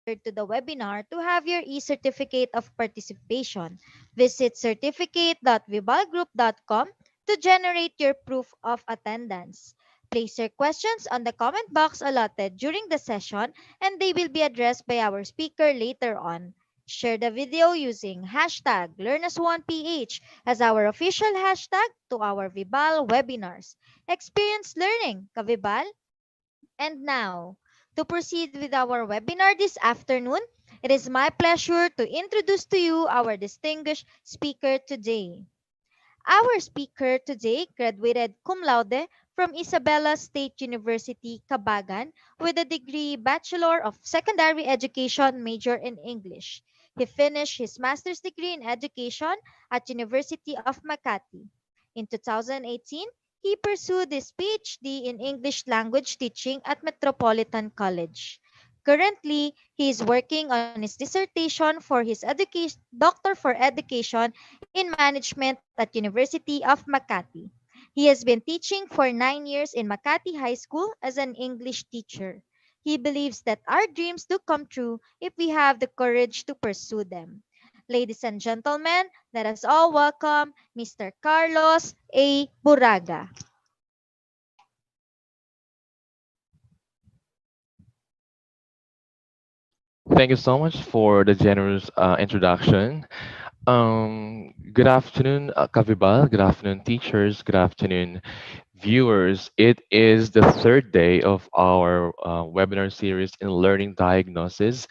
to the webinar to have your e-certificate of participation. Visit certificate.vibalgroup.com to generate your proof of attendance. Place your questions on the comment box allotted during the session and they will be addressed by our speaker later on. Share the video using hashtag LearnAs1PH as our official hashtag to our Vibal webinars. Experience learning, ka-Vibal? And now, to proceed with our webinar this afternoon, it is my pleasure to introduce to you our distinguished speaker today. Our speaker today graduated cum laude from Isabela State University, Cabagan, with a degree Bachelor of Secondary Education major in English. He finished his master's degree in education at University of Makati. In 2018, he pursued his PhD in English language teaching at Metropolitan College. Currently, he is working on his dissertation for his Doctor for Education in Management at University of Makati. He has been teaching for 9 years in Makati High School as an English teacher. He believes that our dreams do come true if we have the courage to pursue them. Ladies and gentlemen, let us all welcome Mr. Carlos A. Buraga. Thank you so much for the generous introduction. Good afternoon, Kavibal. Good afternoon, teachers. Good afternoon, viewers. It is the third day of our webinar series in learning diagnosis,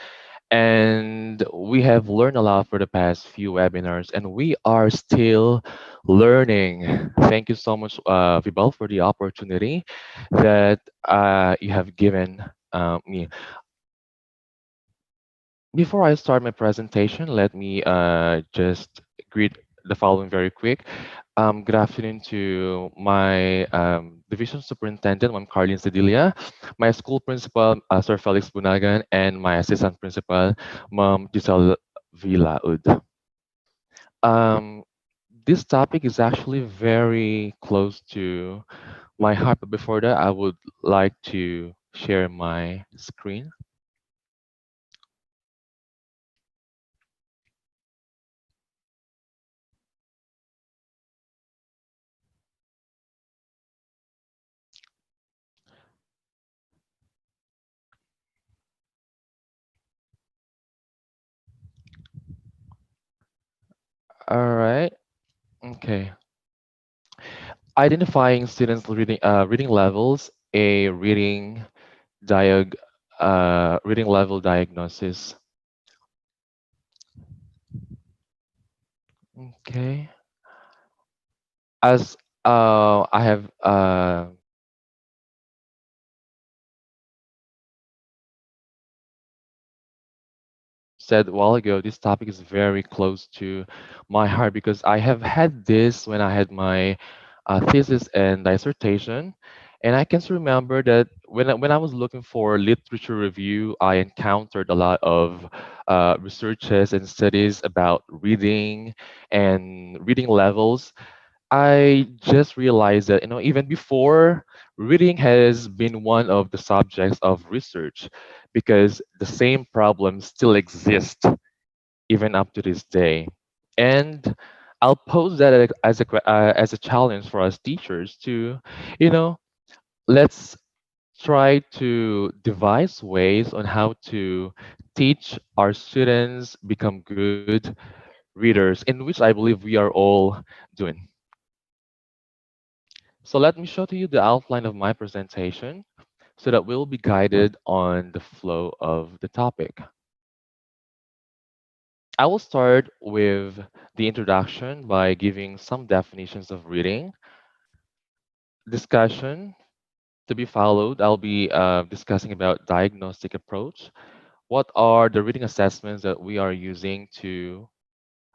and we have learned a lot for the past few webinars, and we are still learning. Thank you so much, Vibal, for the opportunity that you have given me. Before I start my presentation, let me just greet the following very quick. Good afternoon to my division superintendent, Ma'am Carlene Sedilia, my school principal, Sir Felix Bunagan, and my assistant principal, Ma'am Giselle Villaud. Um, this topic is actually very close to my heart, but before that, I would like to share my screen. All right. Okay. Identifying students' reading levels, a diag reading level diagnosis. Okay, as I have said a while ago, this topic is very close to my heart because I have had this when I had my thesis and dissertation. And I can still remember that when I was looking for literature review, I encountered a lot of researches and studies about reading and reading levels. I just realized that, even before, reading has been one of the subjects of research because the same problems still exist even up to this day. And I'll pose that as a challenge for us teachers to, you know, let's try to devise ways on how to teach our students become good readers, in which I believe we are all doing. So let me show to you the outline of my presentation so that we'll be guided on the flow of the topic. I will start with the introduction by giving some definitions of reading. Discussion to be followed, I'll be discussing about diagnostic approach. What are the reading assessments that we are using to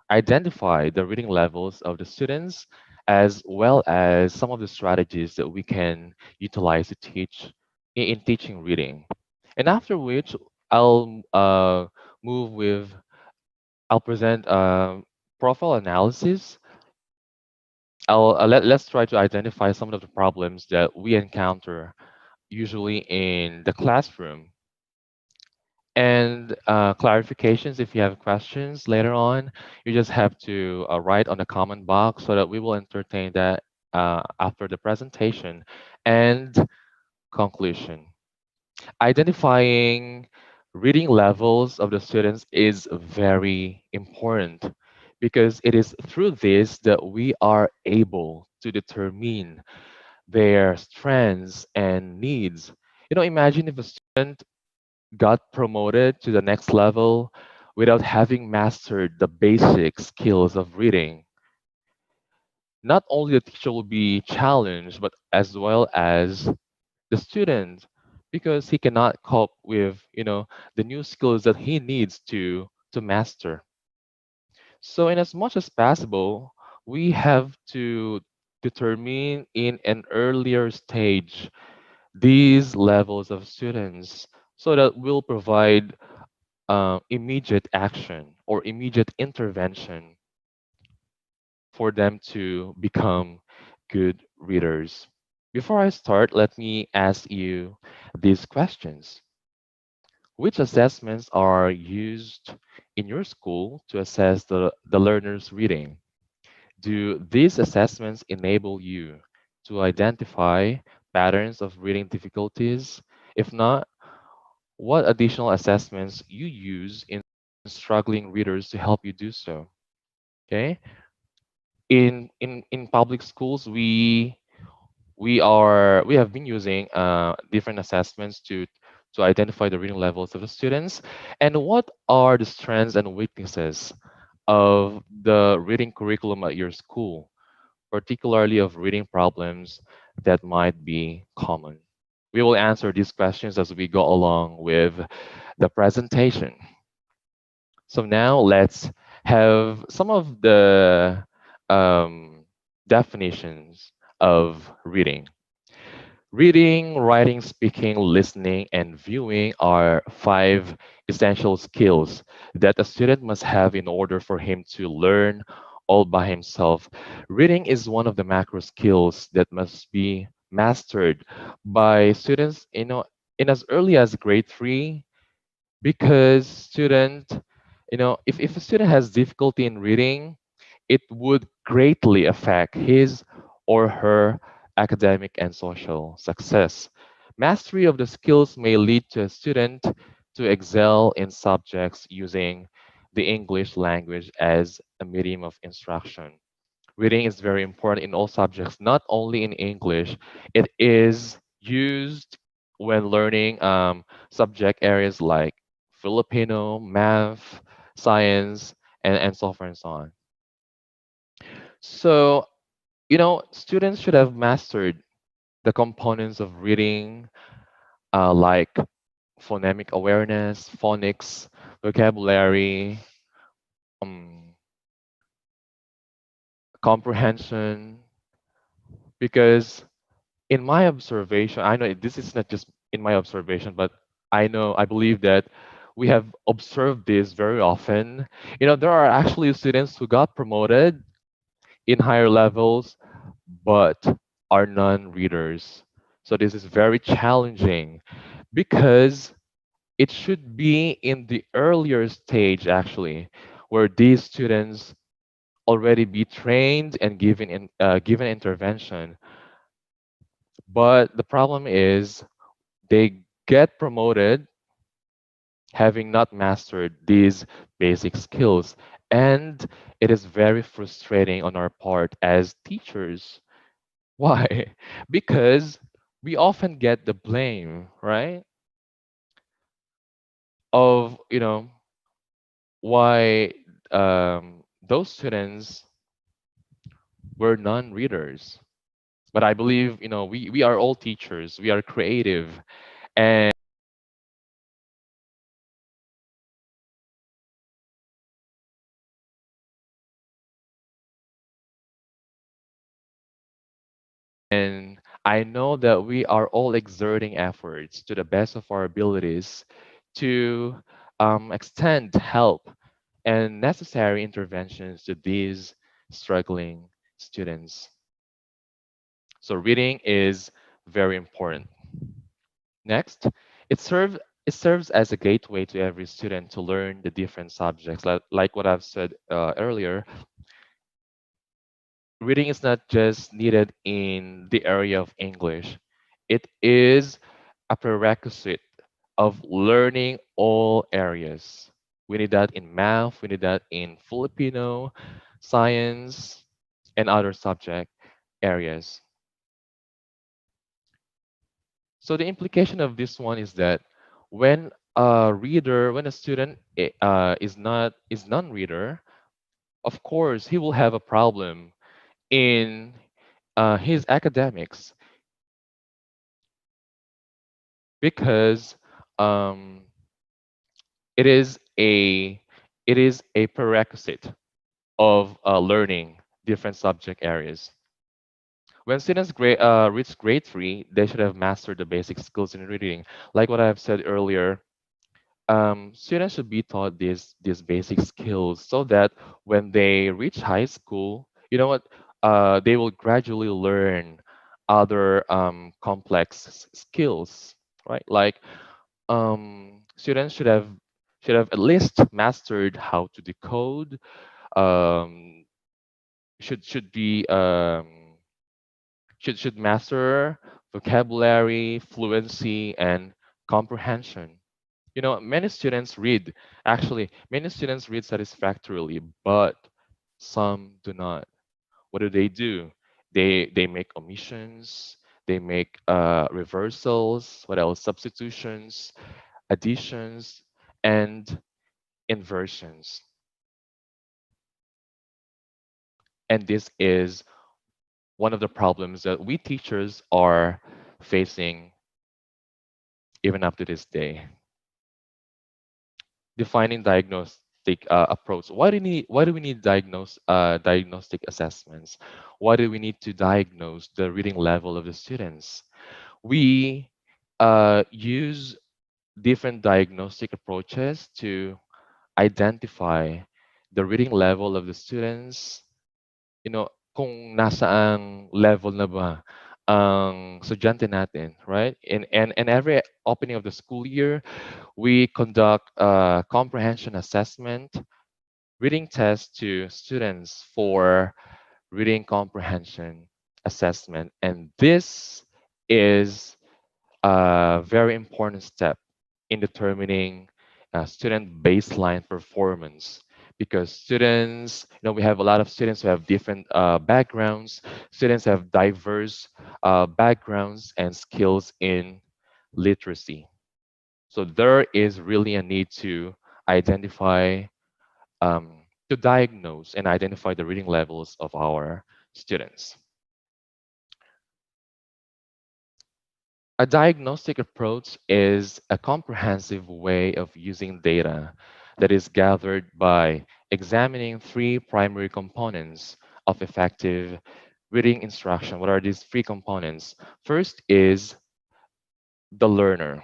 identify the reading levels of the students, as well as some of the strategies that we can utilize to teach in teaching reading. And after which, I'll move with I'll present profile analysis. Let's try to identify some of the problems that we encounter usually in the classroom. And clarifications, if you have questions later on, you just have to write on the comment box so that we will entertain that after the presentation. And conclusion. Identifying reading levels of the students is very important because it is through this that we are able to determine their strengths and needs. Imagine if a student got promoted to the next level without having mastered the basic skills of reading. Not only the teacher will be challenged, but as well as the student, because he cannot cope with the new skills that he needs to master. So in as much as possible, we have to determine in an earlier stage these levels of students so that we'll provide immediate action or immediate intervention for them to become good readers. Before I start, let me ask you these questions. Which assessments are used in your school to assess the learner's reading? Do these assessments enable you to identify patterns of reading difficulties? If not, what additional assessments you use in struggling readers to help you do so? Okay. In public schools, we have been using different assessments to identify the reading levels of the students. And what are the strengths and weaknesses of the reading curriculum at your school, particularly of reading problems that might be common? We will answer these questions as we go along with the presentation. So now let's have some of the um, definitions of reading. Reading, writing, speaking, listening, and viewing are five essential skills that a student must have in order for him to learn all by himself. Reading is one of the macro skills that must be mastered by students, in as early as grade 3, because if a student has difficulty in reading, it would greatly affect his or her academic and social success. Mastery of the skills may lead to a student to excel in subjects using the English language as a medium of instruction. Reading is very important in all subjects, not only in English. It is used when learning subject areas like Filipino, math, science, and so forth and so on. So, students should have mastered the components of reading, like phonemic awareness, phonics, vocabulary, um, comprehension, because in my observation, I know this is not just in my observation, but I believe that we have observed this very often. There are actually students who got promoted in higher levels, but are non-readers. So this is very challenging because it should be in the earlier stage, actually, where these students already be trained and given intervention. But the problem is they get promoted having not mastered these basic skills. And it is very frustrating on our part as teachers. Why? Because we often get the blame, right? Of, why those students were non-readers. But I believe, we are all teachers, we are creative, and And I know that we are all exerting efforts to the best of our abilities to extend help and necessary interventions to these struggling students. So reading is very important. Next, it serves It serves as a gateway to every student to learn the different subjects. Like what I've said earlier, reading is not just needed in the area of English, it is a prerequisite of learning all areas. We need that in math, we need that in Filipino, science, and other subject areas. So the implication of this one is that when a student is non-reader, of course he will have a problem in his academics because um, it is a it is a prerequisite of learning different subject areas. When students reach grade 3, they should have mastered the basic skills in reading. Like what I've said earlier, students should be taught these basic skills so that when they reach high school, you know what, they will gradually learn other complex skills, right? Like students should have at least mastered how to decode. Um, should be should master vocabulary, fluency, and comprehension. You know, many students read satisfactorily, but some do not. What do? They make omissions, they make reversals, what else? Substitutions, additions, and inversions. And this is one of the problems that we teachers are facing even up to this day. Defining diagnostic approach. Why do we need diagnostic assessments? Why do we need to diagnose the reading level of the students? We use different diagnostic approaches to identify the reading level of the students, kung nasaang level na ba ang estudyante natin, right? And every opening of the school year, we conduct a comprehension assessment, reading test to students for reading comprehension assessment. And this is a very important step in determining student baseline performance because students, we have a lot of students who have different backgrounds. Students have diverse backgrounds and skills in literacy. So there is really a need to identify, to diagnose and identify the reading levels of our students. A diagnostic approach is a comprehensive way of using data that is gathered by examining three primary components of effective reading instruction. What are these three components? First is the learner.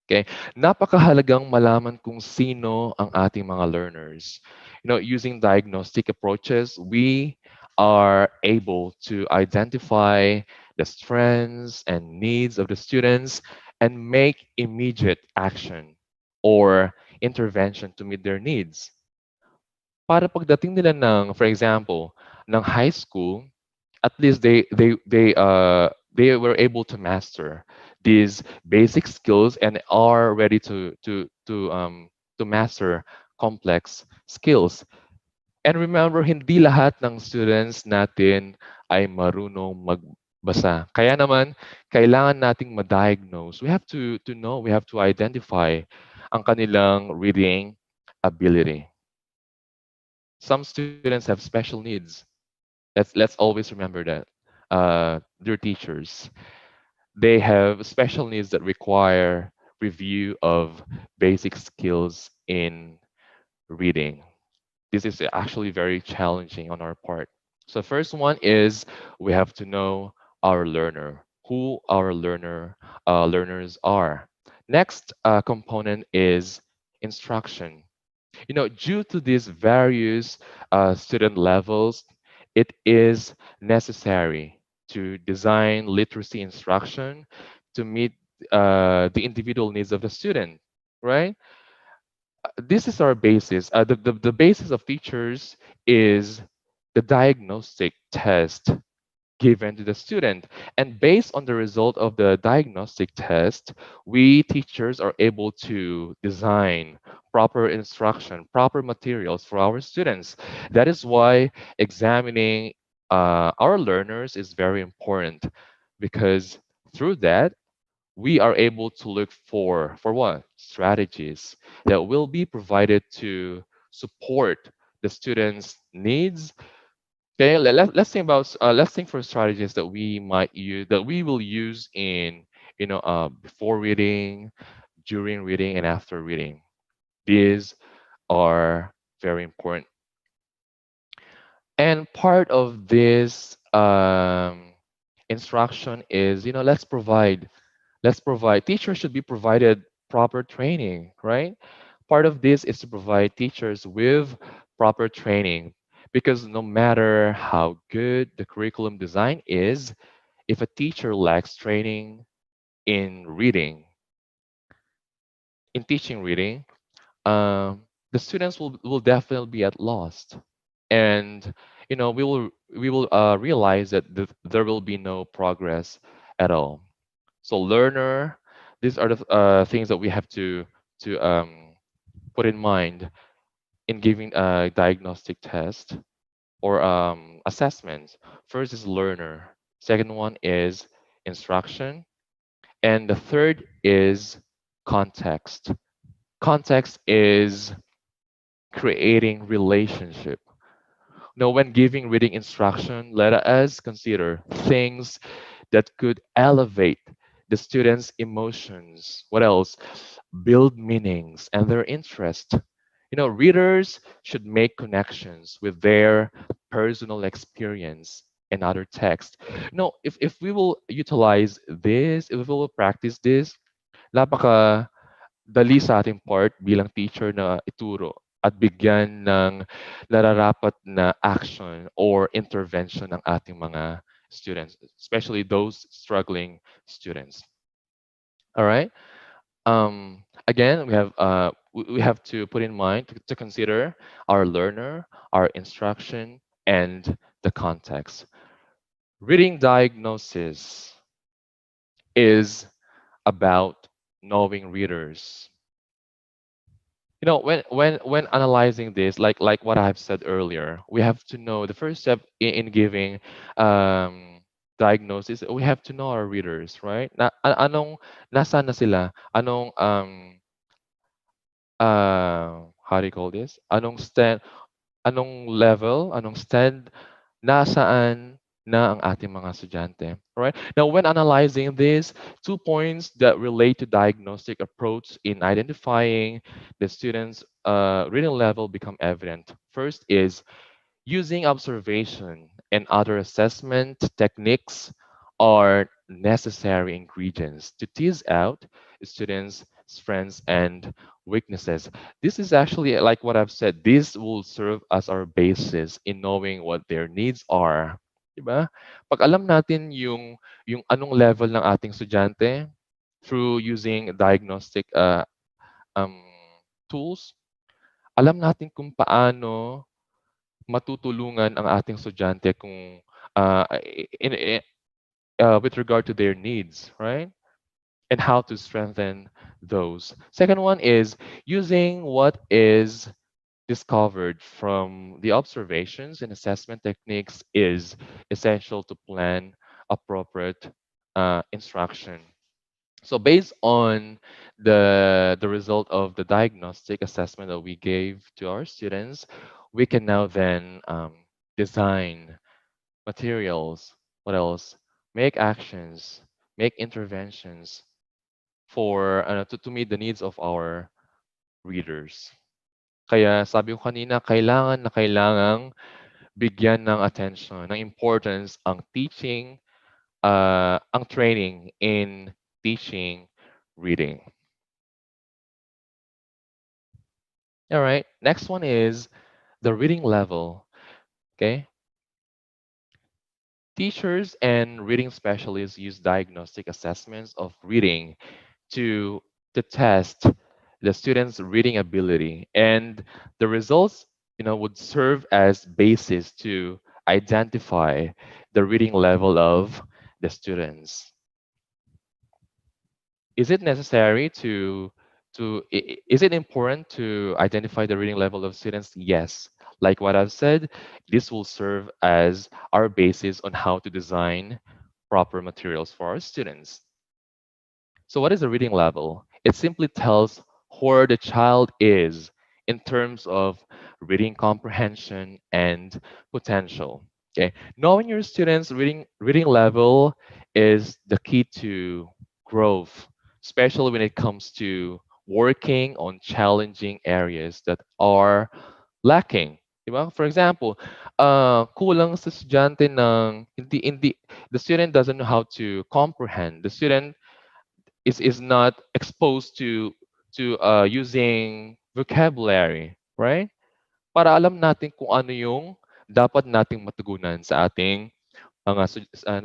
Okay? Napakahalagang malaman kung sino ang ating mga learners. Using diagnostic approaches, we are able to identify the strengths and needs of the students and make immediate action or intervention to meet their needs. Para pagdating nila ng, for example, ng high school, at least they were able to master these basic skills and are ready to master complex skills. And remember, hindi lahat ng students natin ay marunong magbasa. Kaya naman, kailangan nating ma-diagnose. We have to identify ang kanilang reading ability. Some students have special needs. Let's always remember that. Their teachers, they have special needs that require review of basic skills in reading. This is actually very challenging on our part. So first one is we have to know our learner, who our learners are. Next component is instruction. Due to these various student levels, it is necessary to design literacy instruction to meet the individual needs of the student. right? This is our basis. The basis of teachers is the diagnostic test given to the student. And based on the result of the diagnostic test, we teachers are able to design proper instruction, proper materials for our students. That is why examining our learners is very important, because through that, we are able to look for what strategies that will be provided to support the students needs. Okay, let's think about let's think for strategies that we might use, that we will use in, before reading, during reading, and after reading. These are very important. And part of this instruction is, let's provide teachers should be provided proper training, right? Part of this is to provide teachers with proper training, because no matter how good the curriculum design is, if a teacher lacks training in reading, in teaching reading, the students will definitely be at lost. And we will realize that there will be no progress at all. So learner, these are the things that we have to put in mind in giving a diagnostic test or assessments. First is learner. Second one is instruction, and the third is context. Context is creating relationship. Now, when giving reading instruction, let us consider things that could elevate the students' emotions. What else? Build meanings and their interest. Readers should make connections with their personal experience and other text. If we will utilize this, if we will practice this, napaka dali sa ating part bilang teacher na ituro at bigyan ng nararapat na action or intervention ng ating mga students, especially those struggling students. All right. Again, we have to put in mind to consider our learner, our instruction, and the context. Reading diagnosis is about knowing readers. When analyzing this, like what I've said earlier, we have to know the first step in giving diagnosis. We have to know our readers, right? Anong nasaan na sila? Anong how do you call this? Anong level, anong stand, nasaan na ang ating mga estudyante. Alright? Now, when analyzing this, 2 points that relate to diagnostic approach in identifying the students' reading level become evident. First is using observation and other assessment techniques are necessary ingredients to tease out students' strengths and weaknesses. This is actually like what I've said, this will serve as our basis in knowing what their needs are. Diba? Pag alam natin yung anong level ng ating estudyante through using diagnostic um, tools, alam natin kung paano matutulungan ang ating estudyante kung with regard to their needs, right? And how to strengthen those. Second one is using what is discovered from the observations and assessment techniques is essential to plan appropriate instruction. So based on the result of the diagnostic assessment that we gave to our students, we can now then design materials. What else? Make actions, make interventions for to meet the needs of our readers. Kaya sabi ko kanina, kailangan na kailangang bigyan ng attention, ng importance ang teaching, ang training in teaching reading. All right. Next one is the reading level. Okay. Teachers and reading specialists use diagnostic assessments of reading to test the students' reading ability, and the results, would serve as basis to identify the reading level of the students. Is it necessary is it important to identify the reading level of students? Yes. Like what I've said, this will serve as our basis on how to design proper materials for our students. So, what is a reading level? It simply tells where the child is in terms of reading comprehension and potential. Okay, knowing your students' reading level is the key to growth, especially when it comes to working on challenging areas that are lacking. Diba? For example, kulang sa estudyante ng hindi the student doesn't know how to comprehend. The student is not exposed to using vocabulary, right? Para alam natin kung ano yung dapat nating matugunan sa ating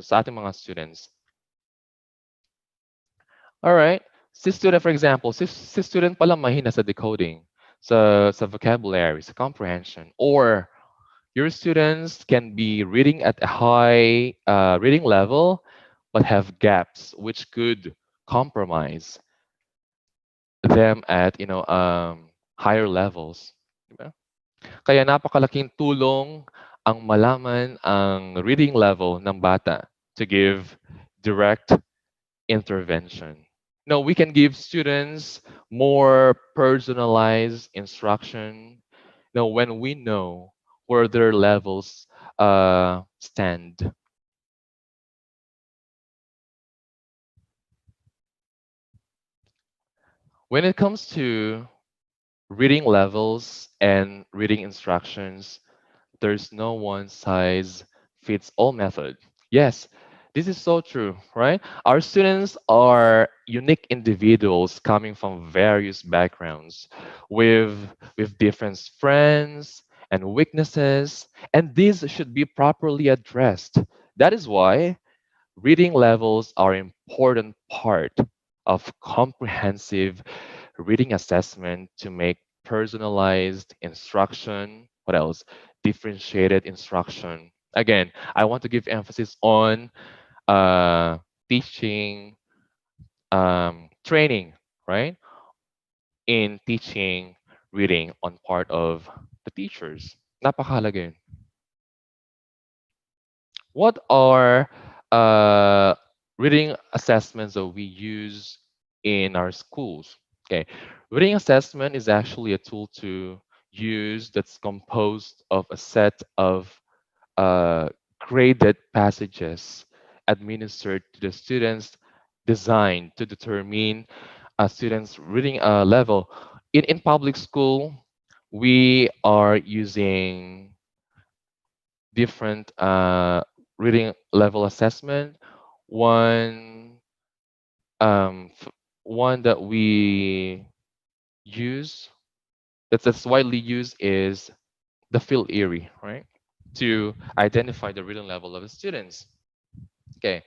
sa ating mga students. All right. Si student, for example, si student pala mahina sa decoding, sa vocabulary, sa comprehension, or your students can be reading at a high reading level but have gaps which could compromise them at higher levels. Diba? Kaya napakalaking tulong ang malaman ang reading level ng bata to give direct intervention. No, we can give students more personalized instruction. No, when we know where their levels stand. When it comes to reading levels and reading instructions, there's no one size fits all method. Yes, this is so true, right? Our students are unique individuals coming from various backgrounds with different strengths and weaknesses, and these should be properly addressed. That is why reading levels are an important part of comprehensive reading assessment to make personalized instruction. What else? Differentiated instruction. Again, I want to give emphasis on teaching, training, right? In teaching reading on part of the teachers. Napakahalaga yun. What are uh, reading assessments that we use in our schools? Okay, reading assessment is actually a tool to use that's composed of a set of uh, graded passages administered to the students, designed to determine a student's reading level. In public school, we are using different reading level assessment. One one that we use that's widely used is the field area, right? To identify the reading level of the students. Okay.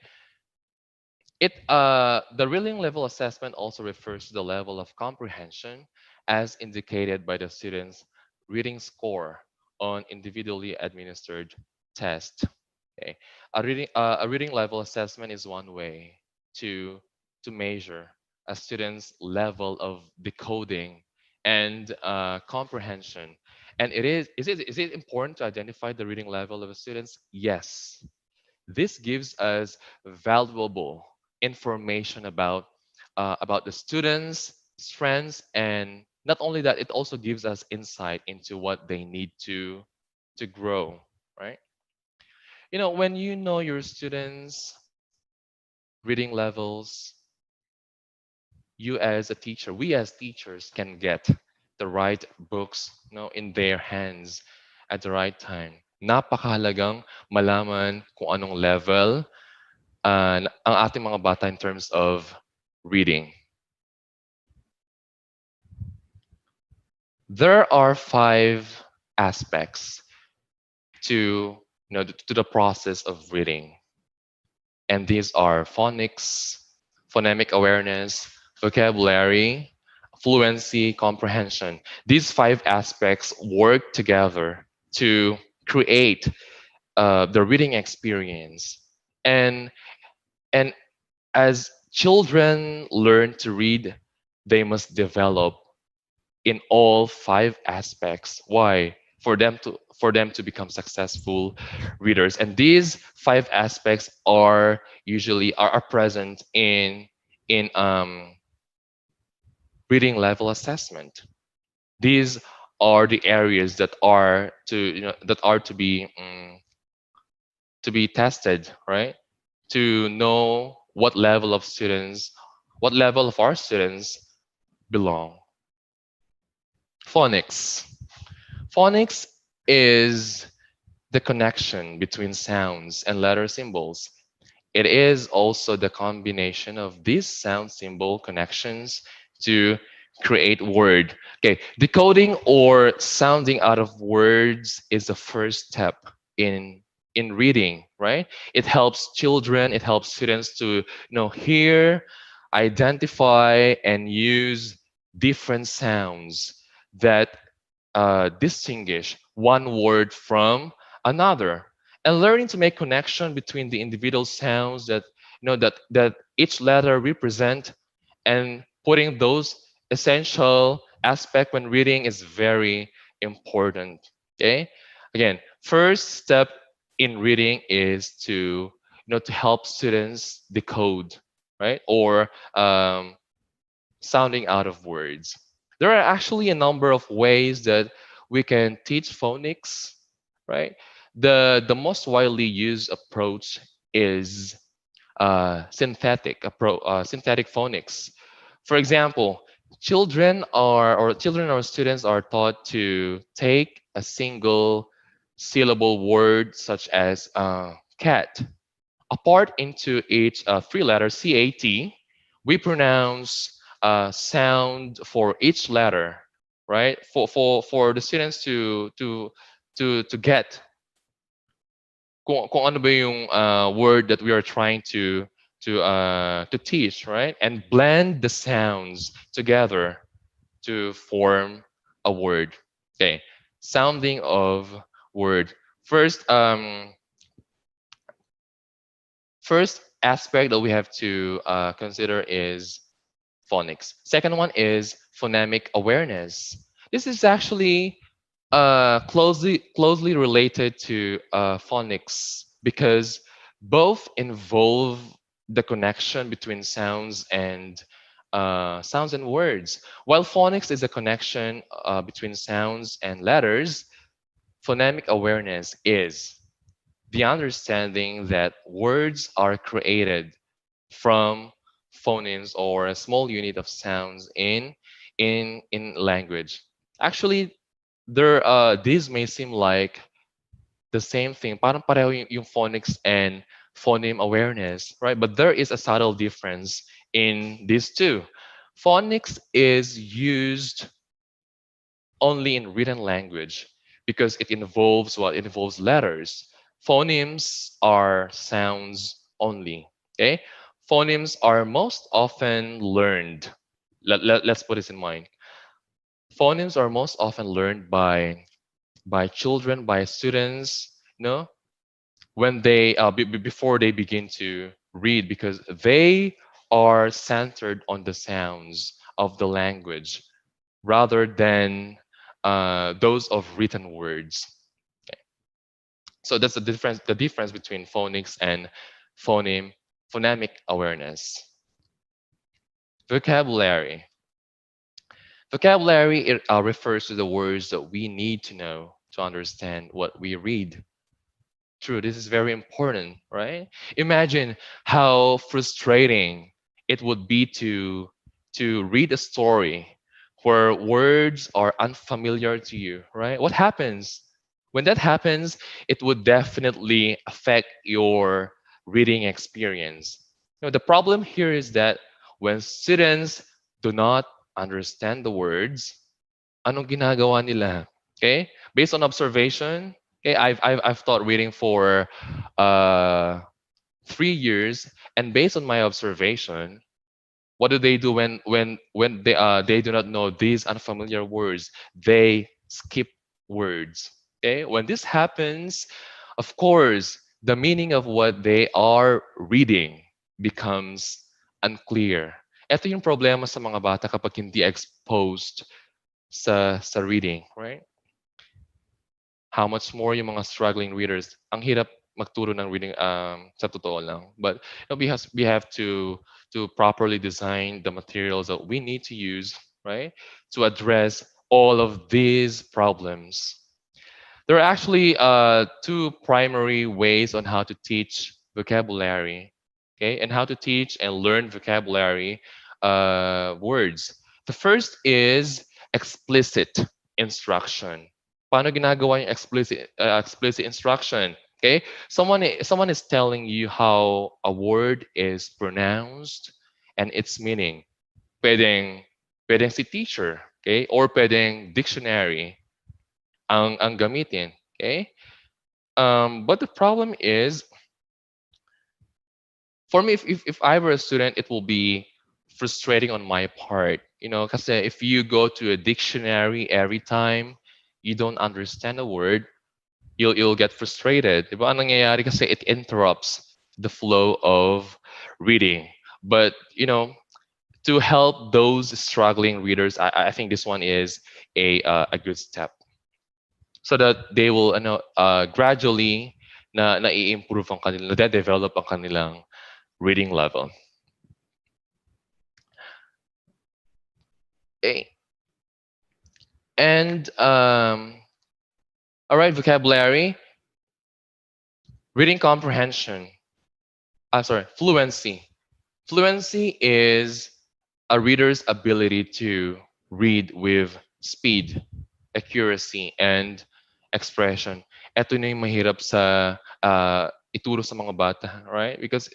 The reading level assessment also refers to the level of comprehension as indicated by the student's reading score on individually administered tests. Okay. A reading level assessment is one way to measure a student's level of decoding and comprehension. And is it important to identify the reading level of a students? Yes. This gives us valuable information about the students' strengths, and not only that, it also gives us insight into what they need to grow, right? When you know your students' reading levels, we as teachers can get the right books, in their hands at the right time. Napakahalagang malaman kung anong level ang ating mga bata in terms of reading. There are five aspects to the process of reading, and these are phonics, phonemic awareness, vocabulary, fluency, comprehension. These five aspects work together to create the reading experience. And and as children learn to read, they must develop in all five aspects. Why? For them to become successful readers. And these five aspects are usually are present in reading level assessment. These are the areas that are to be tested, right? To know what level of our students belong. Phonics. Phonics is the connection between sounds and letter symbols. It is also the combination of these sound symbol connections to create word. Okay, decoding or sounding out of words is the first step in in reading, right? It helps children, it helps students to hear, identify and use different sounds that distinguish one word from another, and learning to make connection between the individual sounds that each letter represent, and putting those essential aspect when reading is very important. Okay, again, first step in reading is to help students decode, right? Or sounding out of words. There are actually a number of ways that we can teach phonics, right? The most widely used approach is synthetic phonics. For example, children or students are taught to take a single syllable word such as cat apart into each three letter CAT. We pronounce sound for each letter, right? For the students to get kung ano ba yung word that we are trying to teach, right? And blend the sounds together to form a word. Okay, sounding of word. First, first aspect that we have to consider is phonics. Second one is phonemic awareness. This is actually closely related to phonics because both involve the connection between sounds and words. While phonics is a connection between sounds and letters, phonemic awareness is the understanding that words are created from phonemes or a small unit of sounds in language. Actually, there these may seem like the same thing. Parang pareho yung phonics and phoneme awareness, right? But there is a subtle difference in these two. Phonics is used only in written language because it involves what? It involves letters. Phonemes are sounds only. Okay? Phonemes are most often learned. Let's put this in mind. Phonemes are most often learned by children, by students, when they before they begin to read because they are centered on the sounds of the language rather than those of written words. Okay. So that's the difference between phonics and phoneme phonemic awareness. Vocabulary. Vocabulary refers to the words that we need to know to understand what we read. True, this is very important, right? Imagine how frustrating it would be to read a story where words are unfamiliar to you, right? What happens? When that happens, it would definitely affect your reading experience. The problem here is that when students do not understand the words, anong ginagawa nila? Okay? Based on observation, okay, I've taught reading for uh 3 years, and based on my observation, What do they do when they do not know these unfamiliar words? They skip words. Okay, when this happens, of course, the meaning of what they are reading becomes unclear. Ito yung problema sa mga bata kapag hindi exposed sa reading, right? How much more yung mga struggling readers. Ang hirap magturo ng reading sa totoo lang. But we have to properly design the materials that we need to use, right? To address all of these problems. There are actually two primary ways on how to teach vocabulary, okay, and how to teach and learn vocabulary words. The first is explicit instruction. Paano ginagawa yung explicit instruction? Okay, someone is telling you how a word is pronounced and its meaning. Pwedeng pwedeng si teacher, okay, or pwedeng dictionary ang gamitin. Okay? But the problem is, for me, if I were a student, it will be frustrating on my part. Because if you go to a dictionary every time you don't understand a word, you'll get frustrated. Diba? Ang nangyayari kasi it interrupts the flow of reading. But to help those struggling readers, I think this one is a good step, so that they will gradually na-improve ang kanila, na-develop ang kanilang reading level. Okay. And all right, vocabulary, reading comprehension. Sorry, fluency. Fluency is a reader's ability to read with speed, accuracy, and expression. Ito na yung mahirap sa ituro sa mga bata, right? Because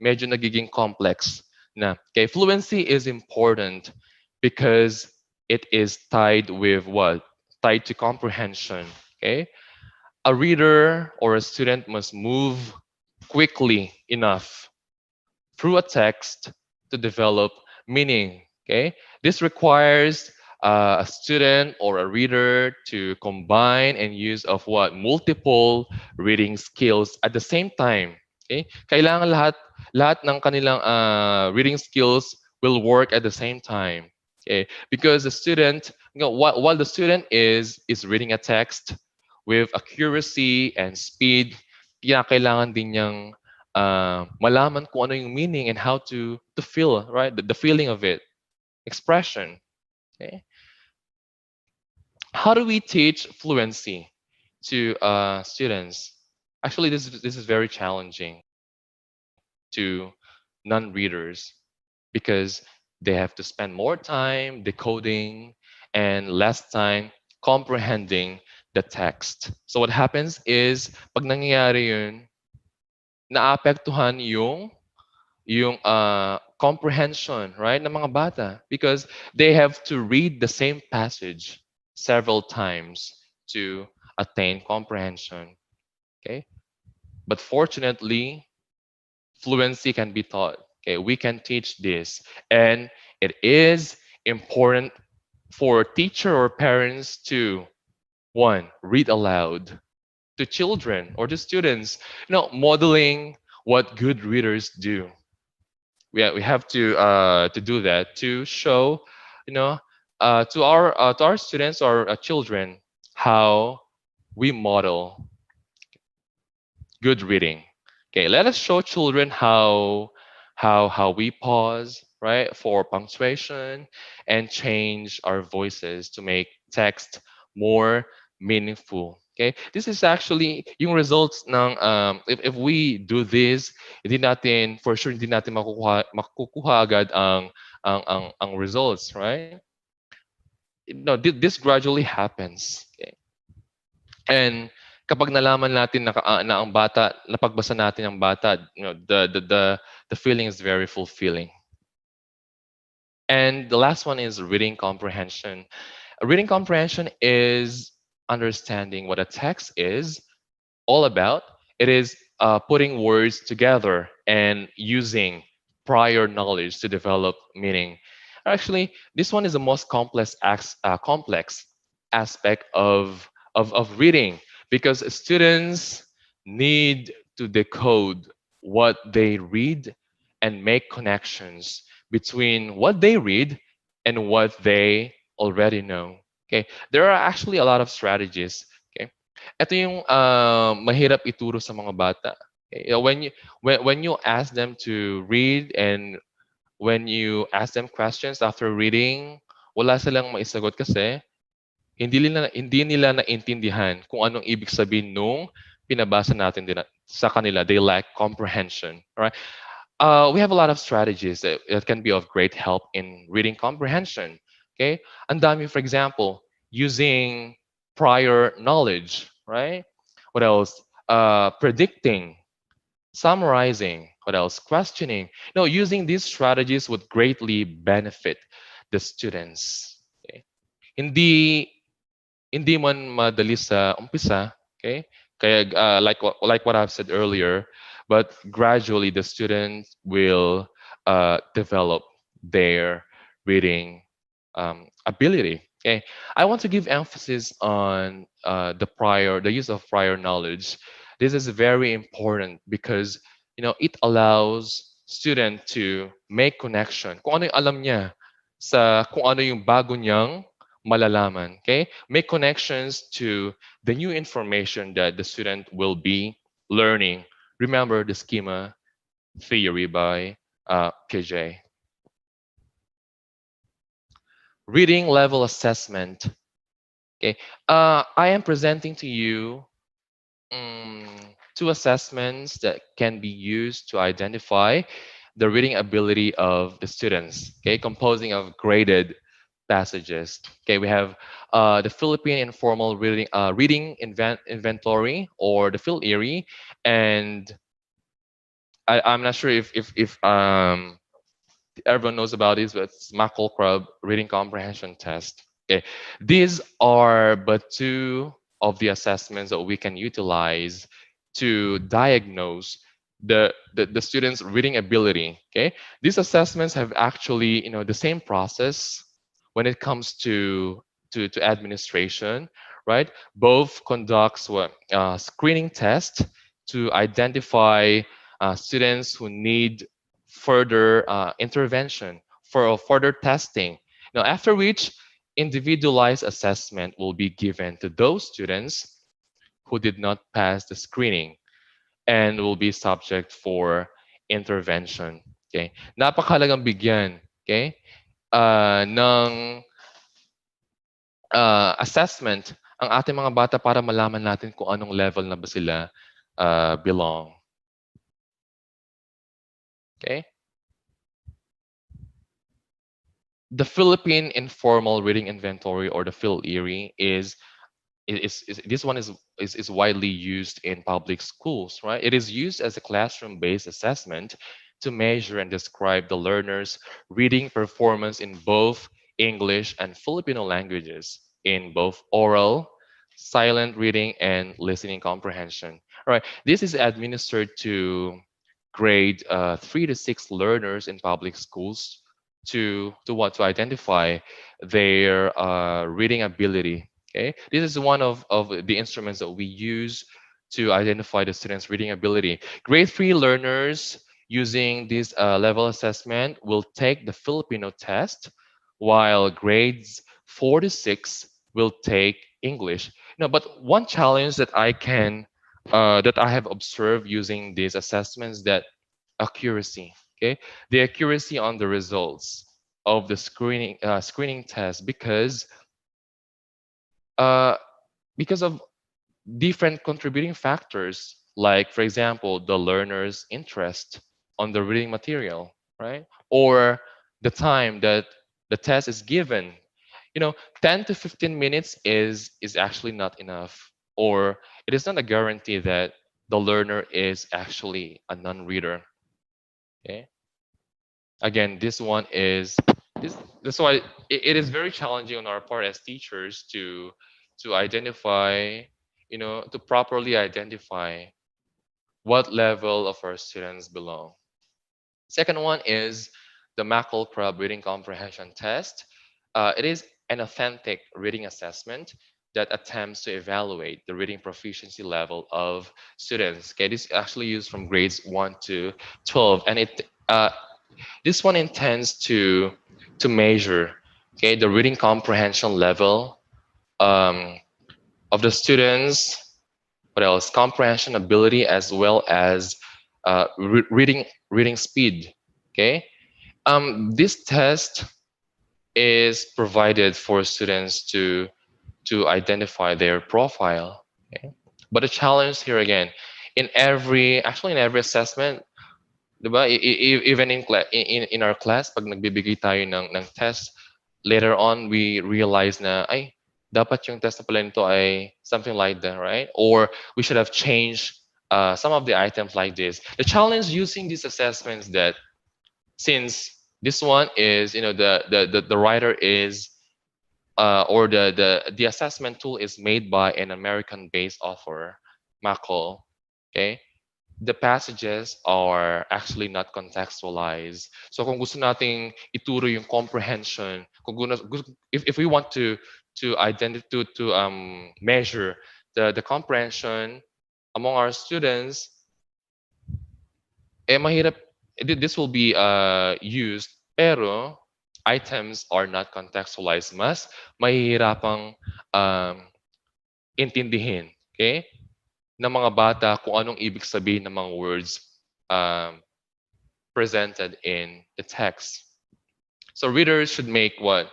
medyo nagiging complex na. Okay, fluency is important because it is tied with what? Tied to comprehension. Okay, a reader or a student must move quickly enough through a text to develop meaning. Okay, this requires a student or a reader to combine and use of what multiple reading skills at the same time. Okay, kailangan lahat ng kanilang reading skills will work at the same time. Okay, because the student, while the student is reading a text with accuracy and speed, kailangan din niyang malaman kung ano yung meaning and how to feel, right? The feeling of it, expression. Okay. How do we teach fluency to students? Actually, this is very challenging to non-readers because they have to spend more time decoding and less time comprehending the text. So what happens is, pag nangyayari yun, naapektuhan yung comprehension, right, ng mga bata, because they have to read the same passage several times to attain comprehension. Okay, but fortunately, fluency can be taught. Okay, we can teach this, and it is important for teacher or parents to, one, read aloud to children or to students, modeling what good readers do. We have to do that to show, you know to our students or children how we model good reading. Okay, let us show children how we pause, right, for punctuation, and change our voices to make text more meaningful. Okay, this is actually yung results ng if we do this, hindi natin for sure, hindi natin makukuha agad ang results, right? No, this gradually happens. Okay? And kapag nalaman natin na ang bata, napagbasa natin ang bata, the feeling is very fulfilling. And the last one is reading comprehension. Reading comprehension is understanding what a text is all about. It is putting words together and using prior knowledge to develop meaning. Actually, this one is the most complex aspect of reading because students need to decode what they read and make connections between what they read and what they already know. Okay, there are actually a lot of strategies. Okay, ito yung mahirap ituro sa mga bata. Okay? When you ask them to read and when you ask them questions after reading, wala silang maisagot kasi hindi nila naintindihan kung anong ibig sabihin nung pinabasa natin din sa kanila. They lack comprehension. All right? We have a lot of strategies that can be of great help in reading comprehension. Okay, and dami, for example, using prior knowledge, right? What else? Predicting, summarizing. What else? Questioning. Using these strategies would greatly benefit the students. Okay? Hindi hindi man madali sa umpisa, okay? Kaya like what I've said earlier, but gradually the students will develop their reading ability. Okay, I want to give emphasis on the use of prior knowledge. This is very important because it allows student to make connection. Kung ano yung alam niya sa kung ano yung bago niyang malalaman. Okay, make connections to the new information that the student will be learning. Remember the schema theory by KJ. Reading level assessment. Okay, I am presenting to you um, two assessments that can be used to identify the reading ability of the students. Okay, composing of graded passages. Okay, we have the Philippine Informal Inventory, or the PhilErie, and I'm not sure if everyone knows about this, but it's Mackle Crab Reading Comprehension Test. Okay, these are but two of the assessments that we can utilize to diagnose the students' reading ability. Okay, these assessments have actually the same process when it comes to administration, right? Both conducts what screening test to identify students who need further intervention for further testing. Now, after which individualized assessment will be given to those students who did not pass the screening and will be subject for intervention. Okay? Napakahalagang bigyan, okay? Ng assessment ang ating mga bata para malaman natin kung anong level na ba sila belong. Okay? The Philippine Informal Reading Inventory, or the PhilErie, this one is widely used in public schools, right? It is used as a classroom-based assessment to measure and describe the learner's reading performance in both English and Filipino languages, in both oral, silent reading, and listening comprehension. All right, this is administered to grade 3 to 6 learners in public schools to identify their reading ability. Okay, this is one of the instruments that we use to identify the students' reading ability. Grade 3 learners using this level assessment will take the Filipino test, while grades 4 to 6 will take English. No, but one challenge that I have observed using these assessments, that accuracy. Okay, the accuracy on the results of the screening test, uh, because of different contributing factors, like for example the learner's interest on the reading material, right? Or the time that the test is given. 10 to 15 minutes is actually not enough, or it is not a guarantee that the learner is actually a non-reader. Okay, again, this one is this that's why it is very challenging on our part as teachers to identify, to properly identify what level of our students belong. Second one is the Mackle Crab Reading Comprehension Test. It is an authentic reading assessment that attempts to evaluate the reading proficiency level of students. Okay, this is actually used from grades 1 to 12, and this one intends to measure, okay, the reading comprehension level um, of the students. What else? Comprehension ability as well as reading speed. Okay. This test is provided for students to identify their profile. Okay. But the challenge here again, in every assessment, diba? Even in our class, pag nagbibigay tayo ng test, later on we realize na ay dapat yung test na pala nito ay something like that, right? Or we should have changed some of the items like this. The challenge using these assessments that since this one is the writer is or the assessment tool is made by an American based author, Mackle. Okay, the passages are actually not contextualized. So kung gusto nating ituro yung comprehension, if we want to identify to measure the comprehension among our students, mahirap. This will be used, pero items are not contextualized. Mas mahihirapang um, intindihin, okay, ng mga bata kung anong ibig sabihin ng mga words um, presented in the text. So readers should make what?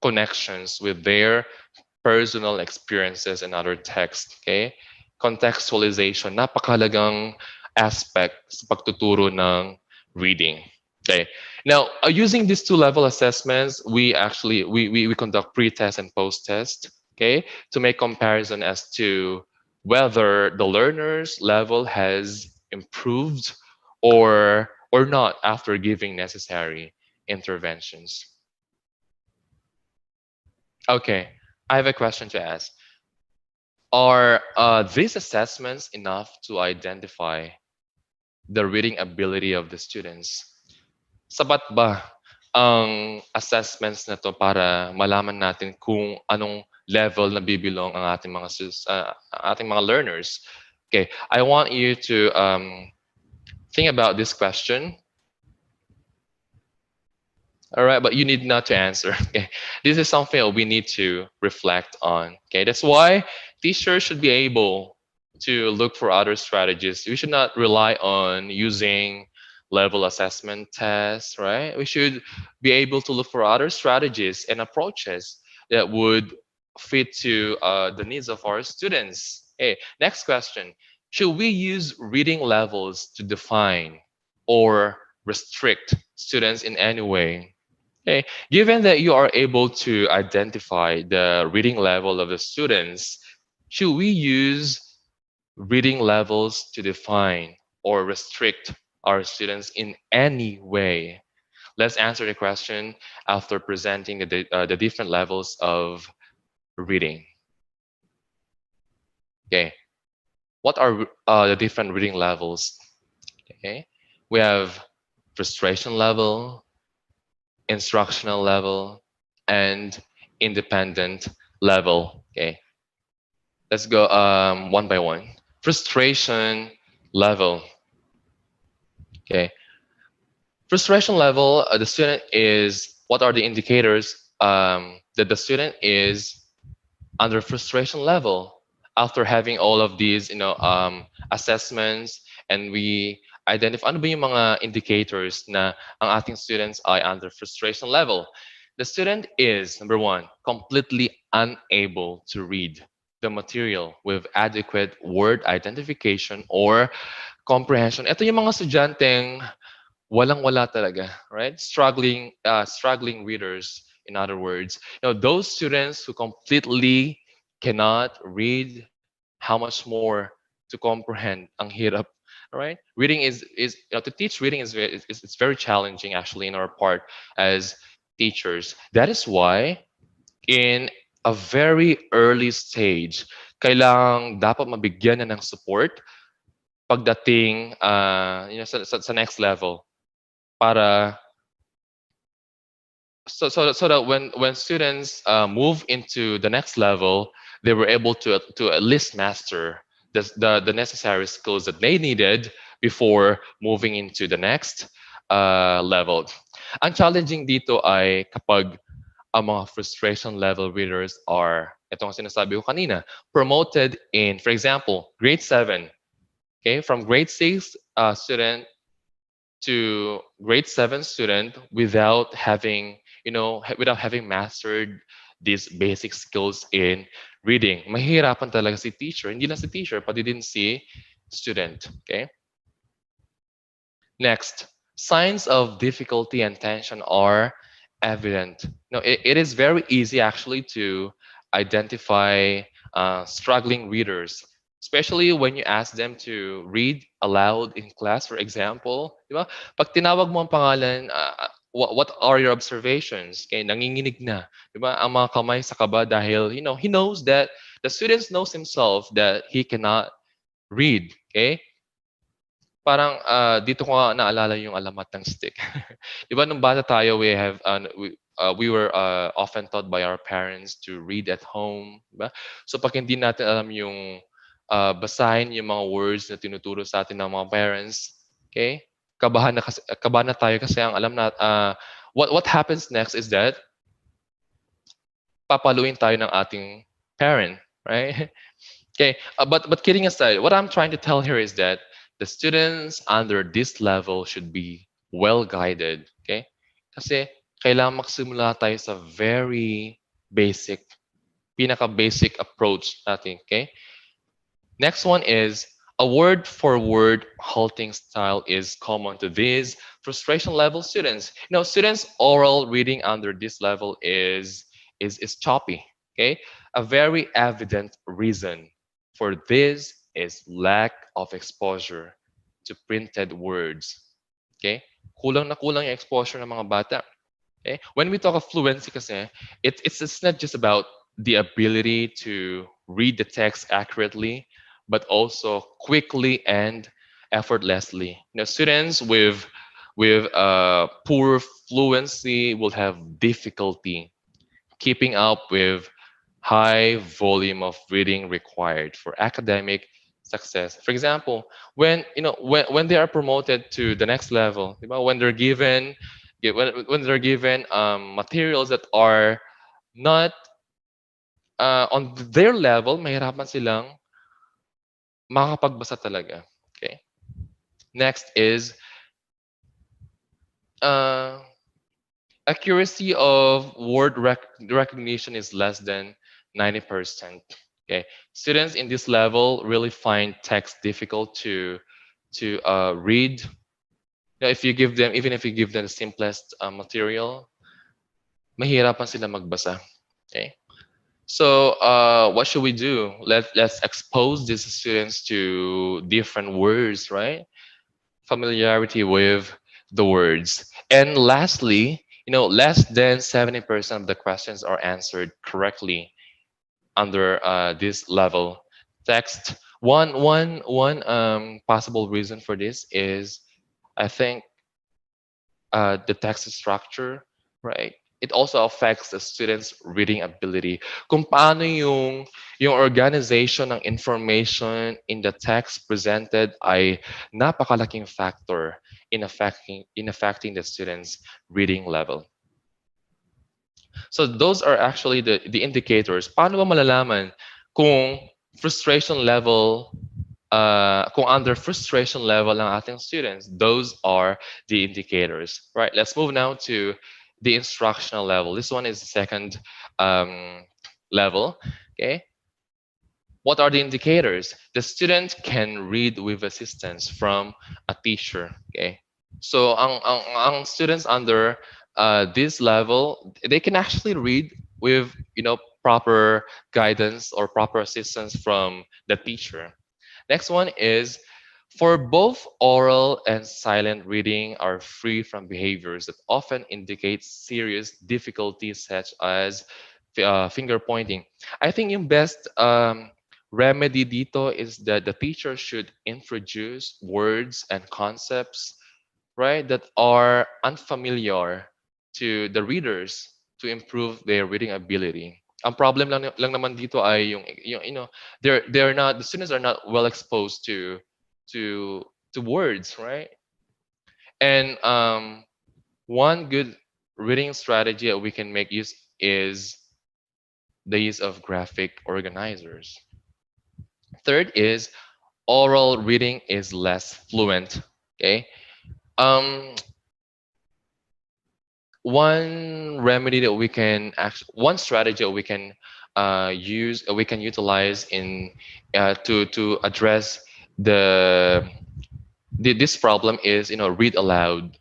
Connections with their personal experiences and other texts. Okay? Contextualization, napakalagang aspect sa pagtuturo ng reading. Okay. Now, using these two level assessments, we actually we conduct pre-test and post-test, okay, to make comparison as to whether the learner's level has improved or not after giving necessary interventions. Okay, I have a question to ask. Are these assessments enough to identify the reading ability of the students? Sapat ba ang assessments na to para malaman natin kung anong level na bibilong ang ating mga learners? Okay, I want you to think about this question. All right, but you need not to answer. Okay, this is something that we need to reflect on. Okay, that's why teachers should be able to look for other strategies. We should not rely on using level assessment tests, right? We should be able to look for other strategies and approaches that would fit to the needs of our students. Okay, next question. Should we use reading levels to define or restrict students in any way? Okay, given that you are able to identify the reading level of the students, should we use reading levels to define or restrict our students in any way? Let's answer the question after presenting the different levels of reading. Okay, what are the different reading levels? Okay, we have frustration level, instructional level, and independent level. Okay, let's go one by one. Frustration level. Okay, frustration level. The student is. What are the indicators that the student is under frustration level after having all of these, assessments, and we identify ano ba yung mga indicators na ang ating students ay under frustration level. The student is, number one, completely unable to read the material with adequate word identification or comprehension. Ito yung mga estudyanteng walang-wala talaga, right? Struggling readers, in other words. Those students who completely cannot read, how much more to comprehend ang hirap, right? Reading is to teach reading it's very challenging actually in our part as teachers. That is why in a very early stage, kailangang dapat mabigyan na ng support pagdating sa next level. para so that when students move into the next level, they were able to at least master the necessary skills that they needed before moving into the next level. Ang challenging dito ay kapag ang mga frustration level readers are, itong sinasabi ko kanina, promoted in, for example, grade 7. Okay, from grade 6 student to grade 7 student without having, without having mastered these basic skills in reading. Mahihirapan talaga si teacher. Hindi lang si teacher, pati din si student. Okay? Next, signs of difficulty and tension are evident. No, it is very easy actually to identify struggling readers, especially when you ask them to read aloud in class, for example. Di ba? Pag tinawag mo ang pangalan, what are your observations? Okay, nanginginig na. Di ba? Ang mga kamay sa kaba dahil, he knows that the student knows himself that he cannot read. Okay? Parang dito ko nga naalala yung alamat ng stick. 'Di ba nung bata tayo we were often taught by our parents to read at home, 'di ba? So pag hindi natin alam yung basahin yung mga words na tinuturo sa atin ng mga parents, okay? Kabahan na tayo kasi ang alam na what happens next is that papaluin tayo ng ating parent, right? Okay, but kidding aside, what I'm trying to tell here is that the students under this level should be well guided. Okay, kasi kailangan magsimula tayo sa very basic, pinaka basic approach natin. Okay, next one is a word for word halting style is common to these frustration level students. Students oral reading under this level is choppy. Okay, a very evident reason for this is lack of exposure to printed words. Okay, kulang na kulang yung exposure ng mga bata. Okay? When we talk of fluency kasi, it's not just about the ability to read the text accurately, but also quickly and effortlessly. Students with poor fluency will have difficulty keeping up with high volume of reading required for academic success. For example, when they are promoted to the next level, di ba, when they're given materials that are not on their level, mahirapan silang makakapagbasa talaga. Okay. Next is uh, accuracy of recognition is less than 90%. Okay, students in this level really find text difficult to read. If you give them, even if you give them the simplest material, mahirapan sila magbasa. Okay, so what should we do? Let's expose these students to different words, right? Familiarity with the words. And lastly, less than 70% of the questions are answered correctly under this level. Text. One possible reason for this is, I think, the text structure, right? It also affects the student's reading ability. Kung paano yung organization ng information in the text presented ay napakalaking factor in affecting the student's reading level. So those are actually the indicators. Paano ba malalaman kung frustration level kung under frustration level ng ating students? Those are the indicators. Right, let's move now to the instructional level. This one is the second level. Okay, what are the indicators? The student can read with assistance from a teacher. Okay, so ang students under this level, they can actually read with proper guidance or proper assistance from the teacher. Next one is for both oral and silent reading are free from behaviors that often indicate serious difficulties such as finger pointing. I think yung best remedy dito is that the teacher should introduce words and concepts right, that are unfamiliar to the readers to improve their reading ability. Ang problem lang naman dito ay yung they're not, the students are not well exposed to to words, right? And one good reading strategy that we can make use is the use of graphic organizers. Third is oral reading is less fluent. Okay. Um, one remedy that we can actually, one strategy that we can use, we can utilize in to address the, this problem is, read aloud.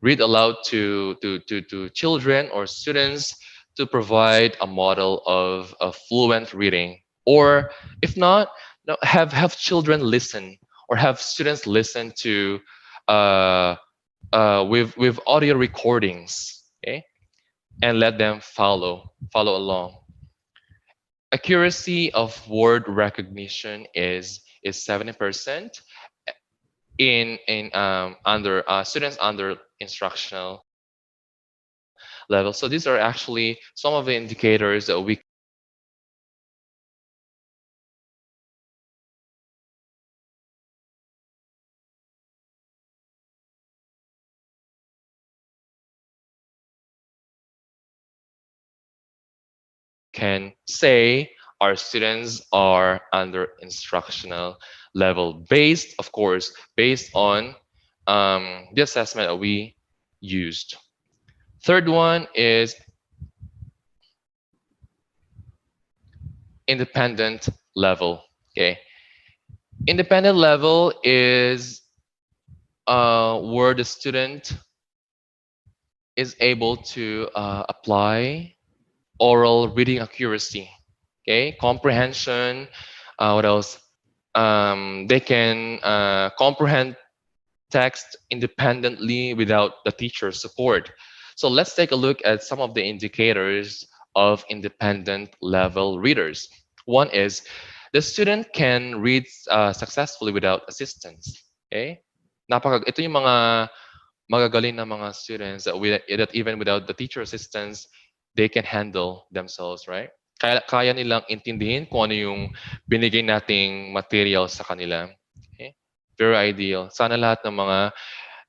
Read aloud to children or students to provide a model of fluent reading. Or if not, no, have children listen, or have students listen to uh, with audio recordings, okay, and let them follow along. Accuracy of word recognition is 70% in under students under instructional level. So these are actually some of the indicators that we can say our students are under instructional level, based, of course, based on the assessment that we used. Third one is independent level. Okay, independent level is where the student is able to apply oral reading accuracy. Okay, comprehension. What else? They can comprehend text independently without the teacher's support. So let's take a look at some of the indicators of independent level readers. One is the student can read successfully without assistance. Okay? Ito yung mga magagaling na mga students that, that even without the teacher assistance, they can handle themselves, right? Kaya nilang intindihin kung ano yung binigay nating material sa kanila. Okay? Very ideal. Sana lahat ng mga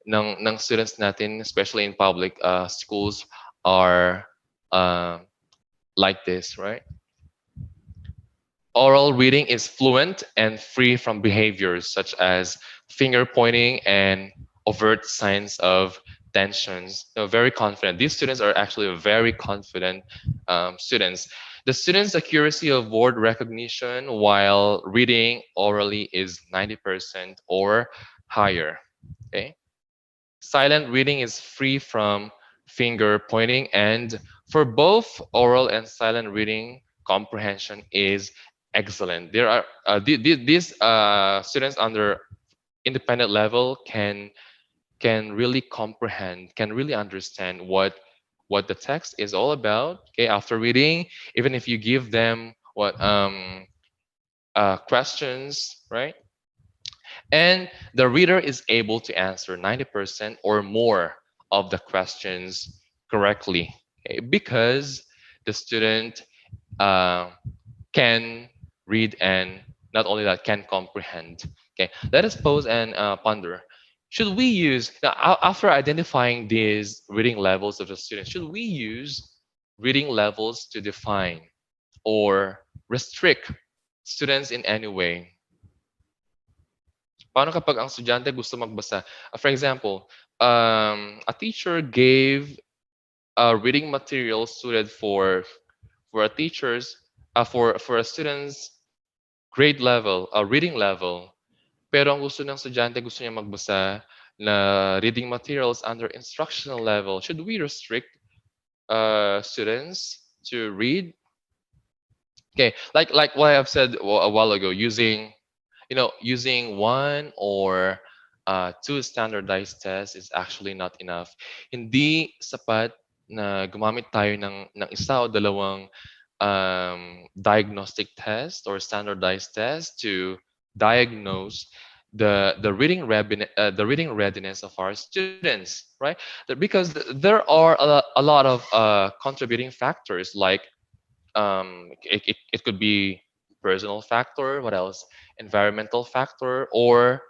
ng students natin, especially in public schools, are uh, like this, right? Oral reading is fluent and free from behaviors such as finger pointing and overt signs of tensions. They're very confident. These students are actually very confident students. The students' accuracy of word recognition while reading orally is 90% or higher. Okay. Silent reading is free from finger pointing, and for both oral and silent reading, comprehension is excellent. There are these students under independent level can really comprehend, can really understand what the text is all about. Okay, after reading, even if you give them what questions, right? And the reader is able to answer 90% or more of the questions correctly, okay? Because the student uh, can read, and not only that, can comprehend. Okay, let us pose and ponder. Should we use, now, after identifying these reading levels of the students, should we use reading levels to define or restrict students in any way? Paano kapag ang estudyante gusto magbasa? For example, a teacher gave a reading material suited for a teacher's for a student's grade level, a reading level. Pero ang gusto ng estudyante, gusto niya magbasa na reading materials under instructional level. Should we restrict students to read? Okay, like what I've said a while ago, using one or two standardized tests is actually not enough. Hindi sapat na gumamit tayo ng isa o dalawang diagnostic test or standardized test to diagnose the reading readiness of our students, right? Because there are a lot of contributing factors like it could be personal factor, what else, environmental factor, or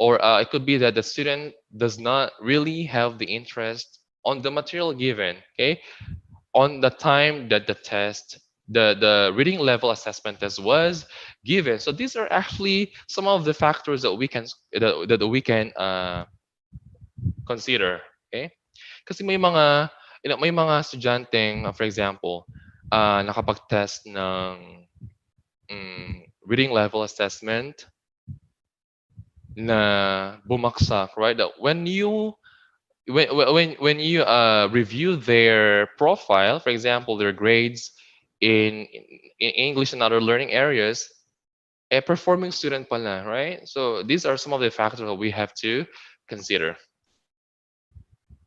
it could be that the student does not really have the interest on the material given, okay, on the time that the reading level assessment test was given. So these are actually some of the factors that that we can consider, okay? Kasi may mga may mga estudyanteng for example nakapag-test ng reading level assessment na bumagsak, right? That when you review their profile, for example, their grades in English and other learning areas, performing student pala, right? So these are some of the factors that we have to consider.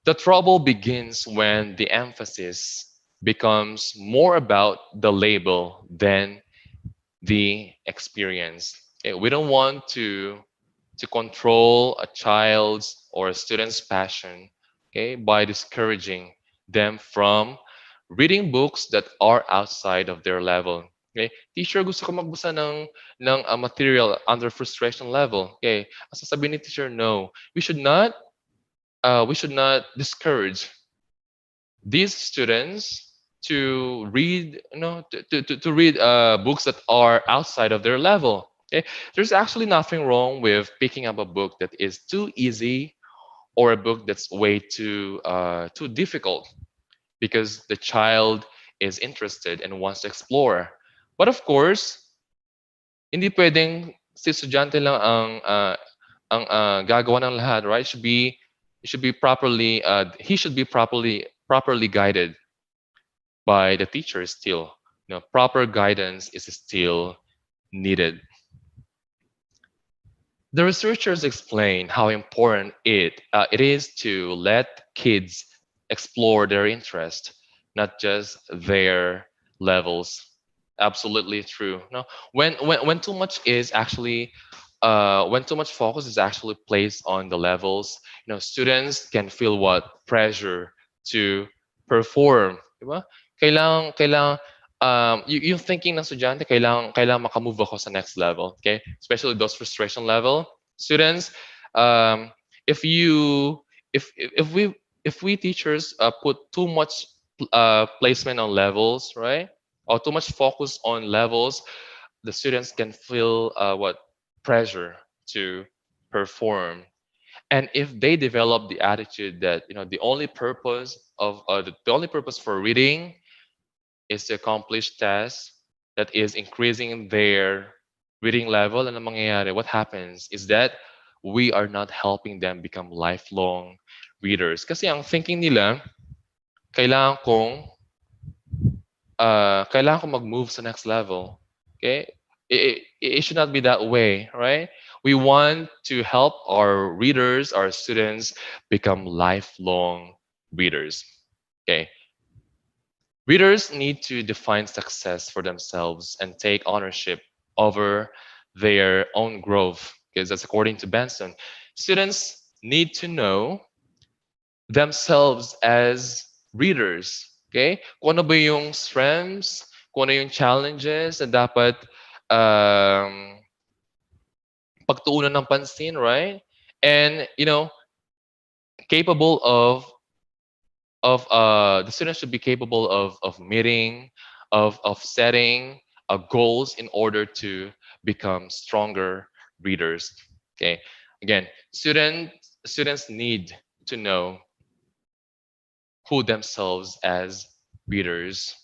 The trouble begins when the emphasis becomes more about the label than the experience. Okay, we don't want to control a child's or a student's passion, okay, by discouraging them from reading books that are outside of their level. Okay, teacher, gusto ko magbasa ng material under frustration level. Okay, ang sasabihin ni teacher, no, we should not discourage these students to read, to read books that are outside of their level. Okay, there's actually nothing wrong with picking up a book that is too easy or a book that's way too difficult because the child is interested and wants to explore. But of course, hindi pwedeng si estudyante lang ang gagawa ng lahat, right? It should be properly he should be properly guided by the teacher still. Proper guidance is still needed. The researchers explain how important it is to let kids explore their interest, not just their levels. Absolutely true. No, when too much is actually when too much focus is actually placed on the levels, students can feel what pressure to perform, di ba? Kailangan yung thinking ng estudyante, kailangan makamove ako sa next level, okay? Especially those frustration level students. Um, if you if we teachers put too much placement on levels, right? Or too much focus on levels, the students can feel what pressure to perform. And if they develop the attitude that the only purpose of the only purpose for reading is to accomplish tasks that is increasing their reading level, and ang mangyayari, what happens is that we are not helping them become lifelong readers. Kasi ang thinking nila, kailangan kong mag-move sa next level. Okay? It should not be that way, right? We want to help our readers, our students become lifelong readers. Okay? Readers need to define success for themselves and take ownership over their own growth, because that's according to Benson. Students need to know themselves as readers. Okay? Kung ano ba yung strengths, kung ano yung challenges na dapat um, pagtuunan ng pansin, right? And, capable of the students should be capable of meeting, of setting goals in order to become stronger readers. Okay, again, students need to know who themselves as readers.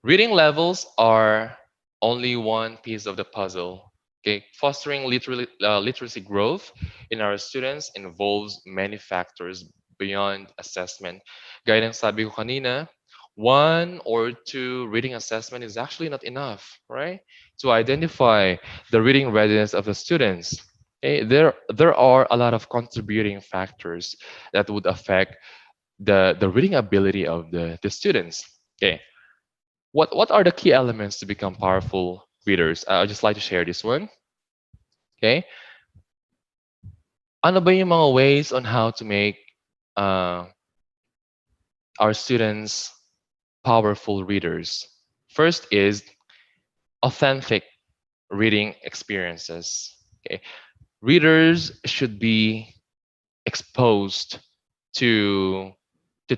Reading levels are only one piece of the puzzle. Okay, fostering literacy growth in our students involves many factors beyond assessment. Gaya ng sabi ko kanina, one or two reading assessment is actually not enough, right? To identify the reading readiness of the students. Okay, there are a lot of contributing factors that would affect the reading ability of the students. Okay, what are the key elements to become powerful readers. I'd just like to share this one. Okay, ano ba yung mga ways on how to make uh, our students powerful readers? First is authentic reading experiences. Okay, readers should be exposed to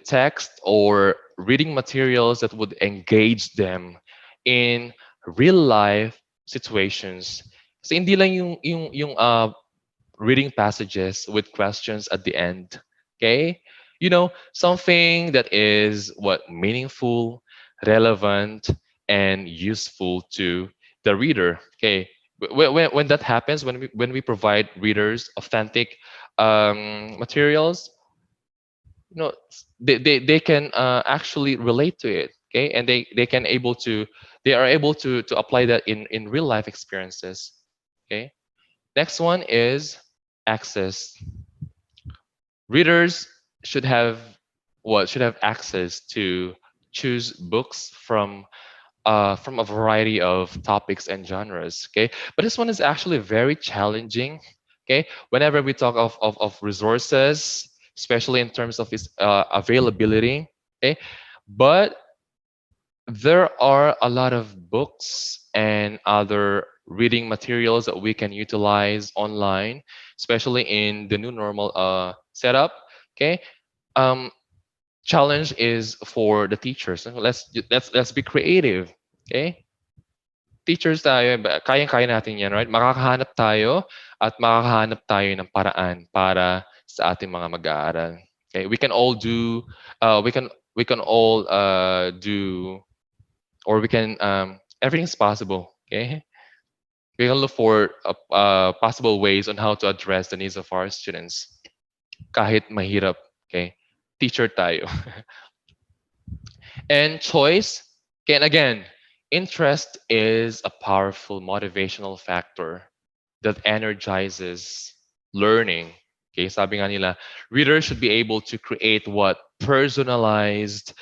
text or reading materials that would engage them in real life situations. So hindi lang yung reading passages with questions at the end. Okay? You know, something that is what meaningful, relevant, and useful to the reader. Okay. When that happens, when we provide readers authentic materials, they can actually relate to it. Okay, and they are able to apply that in real life experiences. Okay, next one is access. Readers should have should have access to choose books from a variety of topics and genres. Okay, but this one is actually very challenging. Okay, whenever we talk of resources, especially in terms of its availability. Okay, but there are a lot of books and other reading materials that we can utilize online, especially in the new normal setup. Okay, um, challenge is for the teachers. Let's be creative. Okay, teachers tayo, kayang-kaya natin yan, right? Makakahanap tayo at makakahanap tayo ng paraan para sa ating mga mag-aaral. Okay, we can all do, we can all do, or we can, everything's possible. Okay, we can look for possible ways on how to address the needs of our students. Kahit mahirap, okay, teacher tayo. And choice, and again, interest is a powerful motivational factor that energizes learning. Okay, sabi nga nila, readers should be able to create what personalized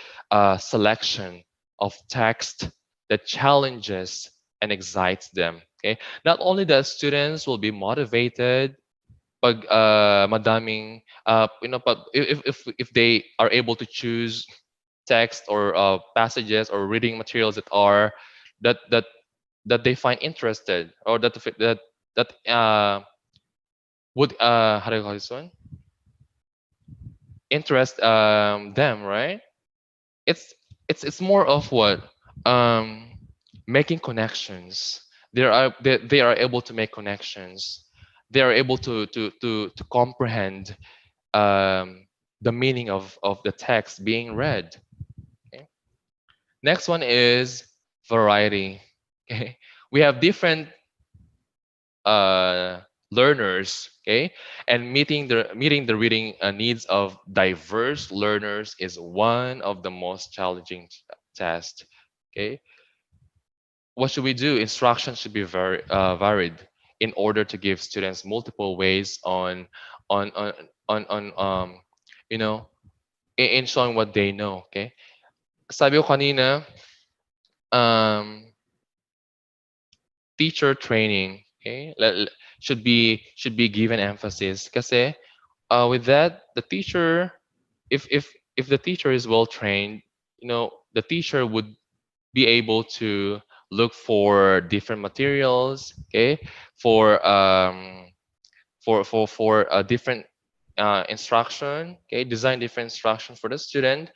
selection of text that challenges and excites them. Okay, not only that students will be motivated pag madaming pag, if they are able to choose text or passages or reading materials that are that that that they find interested or that would how do you call this one, interest them, right? It's more of what, um making connections. They are able to make connections. They are able to comprehend the meaning of the text being read. Okay. Next one is variety. Okay, we have different uh, learners. Okay, and meeting the reading needs of diverse learners is one of the most challenging tasks. Okay, what should we do? Instruction should be very varied in order to give students multiple ways on on on you know in showing what they know. Okay, sabi ko kanina, um, teacher training, okay, should be given emphasis kasi with that the teacher, if the teacher is well trained, the teacher would be able to look for different materials, okay, for a different instruction, okay, design different instruction for the student,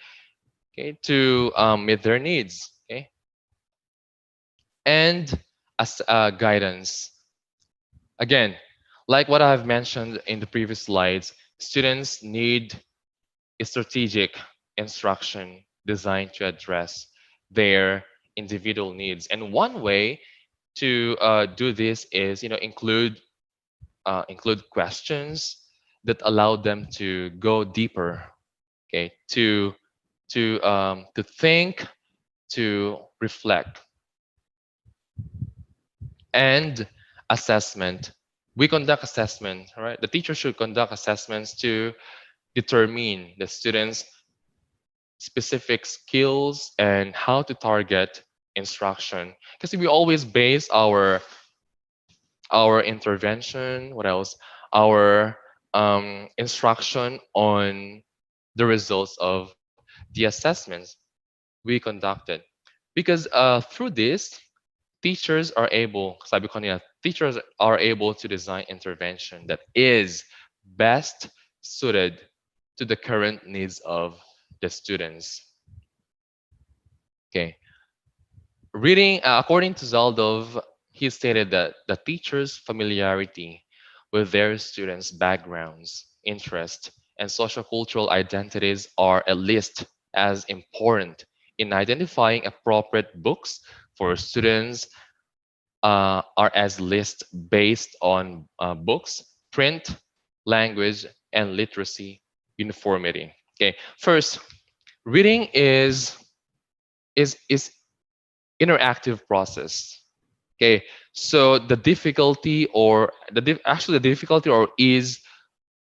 okay, to meet their needs, okay, and as guidance. Again, like what I've mentioned in the previous slides, students need a strategic instruction designed to address their individual needs. And one way to do this is, include questions that allow them to go deeper, okay, to think, to reflect, and assessment. We conduct assessment, right? The teacher should conduct assessments to determine the students' specific skills and how to target instruction. Because we always base our intervention, what else? Our instruction on the results of the assessments we conducted. Because through this, teachers are able, sabi ko kanina, teachers are able to design intervention that is best suited to the current needs of the students. Okay. Reading, according to Zaldov, he stated that the teacher's familiarity with their students' backgrounds, interests, and social-cultural identities are at least as important in identifying appropriate books for students are as list based on books, print, language, and literacy uniformity. Okay, first, reading is interactive process. Okay, so the difficulty or actually the difficulty or ease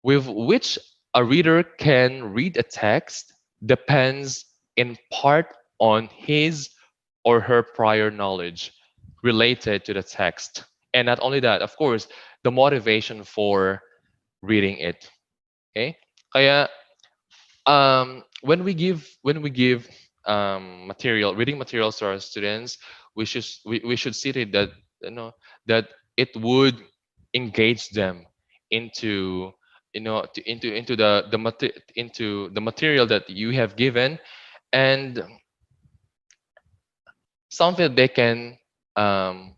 with which a reader can read a text depends in part on his or her prior knowledge related to the text. And not only that, of course, the motivation for reading it. Okay? Kaya when we give material reading materials to our students, we should see it that that it would engage them into into into the material that you have given, and something they can um,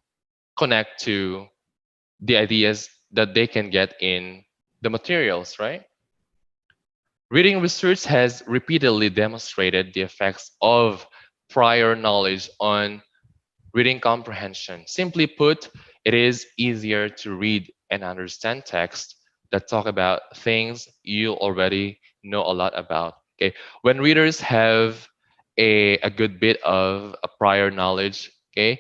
connect to the ideas that they can get in the materials, right? Reading research has repeatedly demonstrated the effects of prior knowledge on reading comprehension. Simply put, it is easier to read and understand text that talk about things you already know a lot about. Okay, when readers have a good bit of a prior knowledge, okay,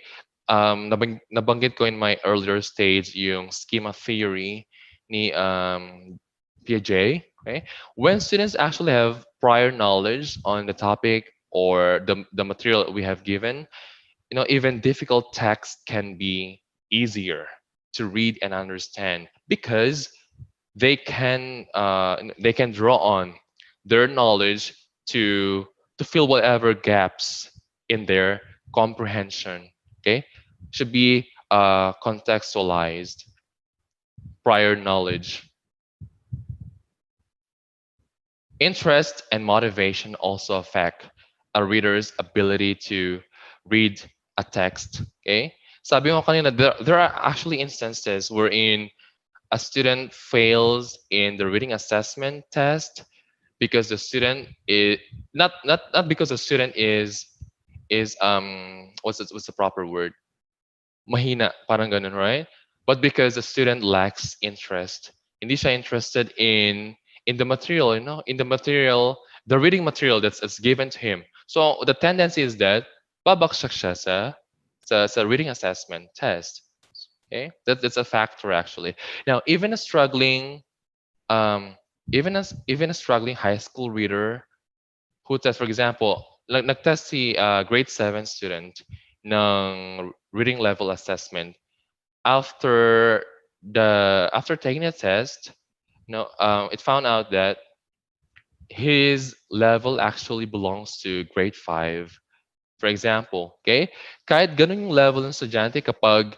nabanggit ko in my earlier stage yung schema theory ni Piaget. Okay, when students actually have prior knowledge on the topic or the material that we have given, even difficult text can be easier to read and understand because they can draw on their knowledge to to fill whatever gaps in their comprehension. Okay, should be contextualized prior knowledge. Interest and motivation also affect a reader's ability to read a text. Okay? Sabi mo kanina, there are actually instances wherein a student fails in the reading assessment test because the student is not because the student is what's the proper word? Mahina, parang ganun, right? But because the student lacks interest. Hindi siya interested in the material, in the material, the reading material that's given to him. So the tendency is that babagsak siya sa reading assessment test. Okay? That's a factor actually. Now, um even a struggling high school reader who test, for example, nagtest si grade 7 student ng reading level assessment after after taking a test. It found out that his level actually belongs to grade 5. For example, okay? Kahit ganun yung level ng estudyante kapag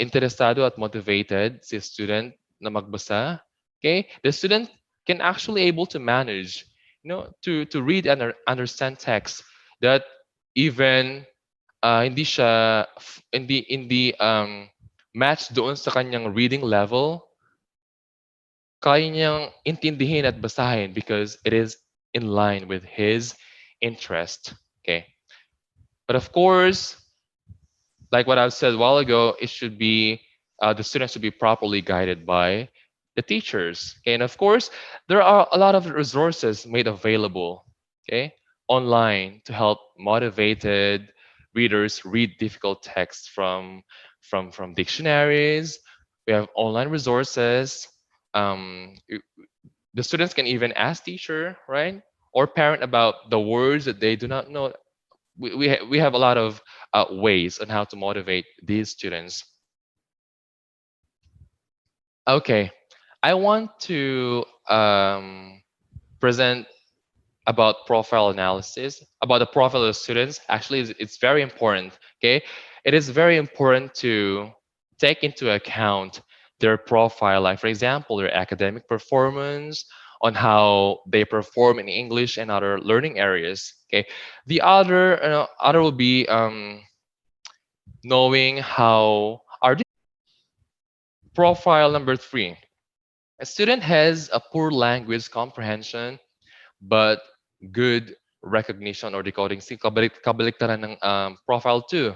interesado at motivated si student na magbasa, okay? The student can actually able to manage, to read and understand text that even hindi siya hindi match doon sa kanyang reading level, kaya niyang intindihin at basahin because it is in line with his interest. Okay. But of course, like what I've said a while ago, it should be the students should be properly guided by the teachers. Okay. And of course, there are a lot of resources made available, okay, online to help motivated readers read difficult texts from dictionaries. We have online resources. Um, the students can even ask teacher, right, or parent about the words that they do not know we have a lot of ways on how to motivate these students. Okay, I want to present about profile analysis, about the profile of students. Actually, it's very important. Okay, it is very important to take into account their profile, like for example, their academic performance, on how they perform in English and other learning areas. Okay, the other will be knowing how our profile number three. A student has a poor language comprehension but good recognition or decoding. See, kabaliktaran ng profile two.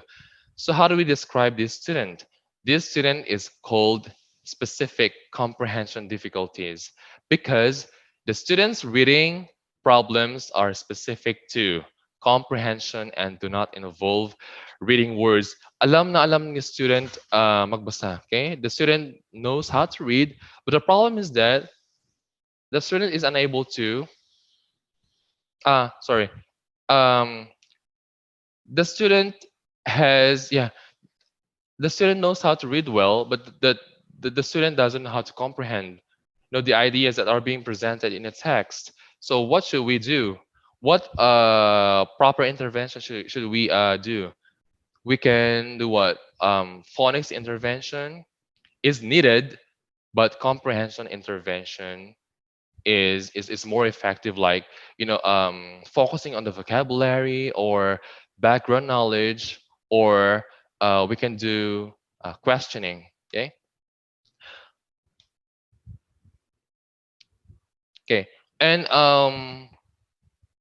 So how do we describe this student? This student is called specific comprehension difficulties because the student's reading problems are specific to comprehension and do not involve reading words. Alam ni student magbasa, okay? The student knows how to read, but the problem is that the student is unable to, sorry, um, the student has, yeah, the student knows how to read well, but the student doesn't know how to comprehend, the ideas that are being presented in a text. So what should we do? What proper intervention should we do? We can do what? Phonics intervention is needed, but comprehension intervention is more effective, like focusing on the vocabulary or background knowledge, or we can do questioning. Okay. Okay. And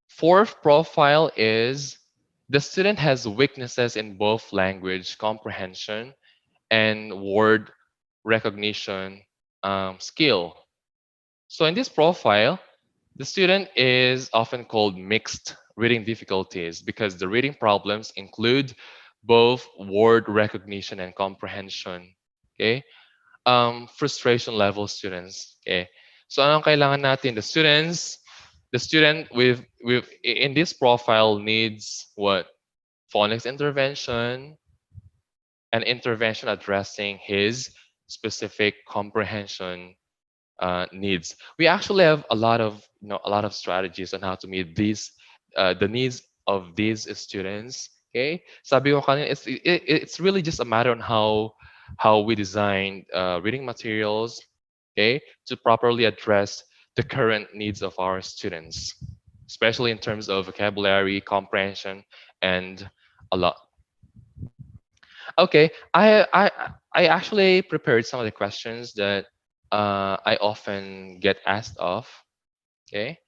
fourth profile is the student has weaknesses in both language comprehension and word recognition skill. So in this profile, the student is often called mixed reading difficulties because the reading problems include both word recognition and comprehension. Okay? Frustration level students. Okay? So anong kailangan natin? The student with in this profile needs what? Phonics intervention, and intervention addressing his specific comprehension needs. We actually have a lot of strategies on how to meet these the needs of these students. Okay, sabi ko kanina, it's really just a matter on how we design reading materials. Okay, to properly address the current needs of our students, especially in terms of vocabulary, comprehension, and a lot. Okay, I actually prepared some of the questions that I often get asked of, okay,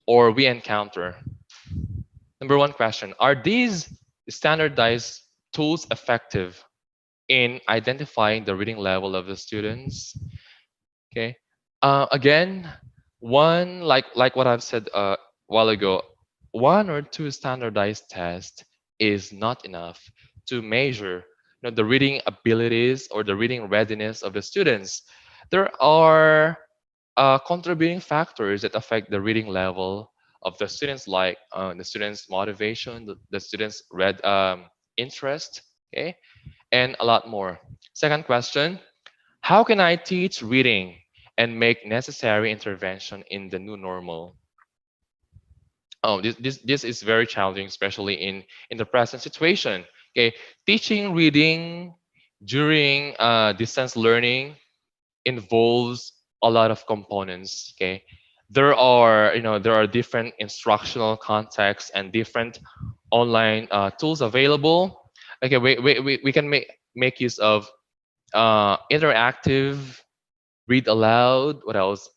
or we encounter. Number one question: are these standardized tools effective in identifying the reading level of the students? Okay. Again, one like what I've said a while ago, one or two standardized tests is not enough to measure the reading abilities or the reading readiness of the students. There are contributing factors that affect the reading level of the students, like the students' motivation, the students' read interest, okay, and a lot more. Second question: how can I teach reading and make necessary intervention in the new normal? Oh, this is very challenging, especially in the present situation. Okay, teaching reading during distance learning involves a lot of components. Okay, there are different instructional contexts and different online tools available. Okay, we can make use of interactive read aloud, what else?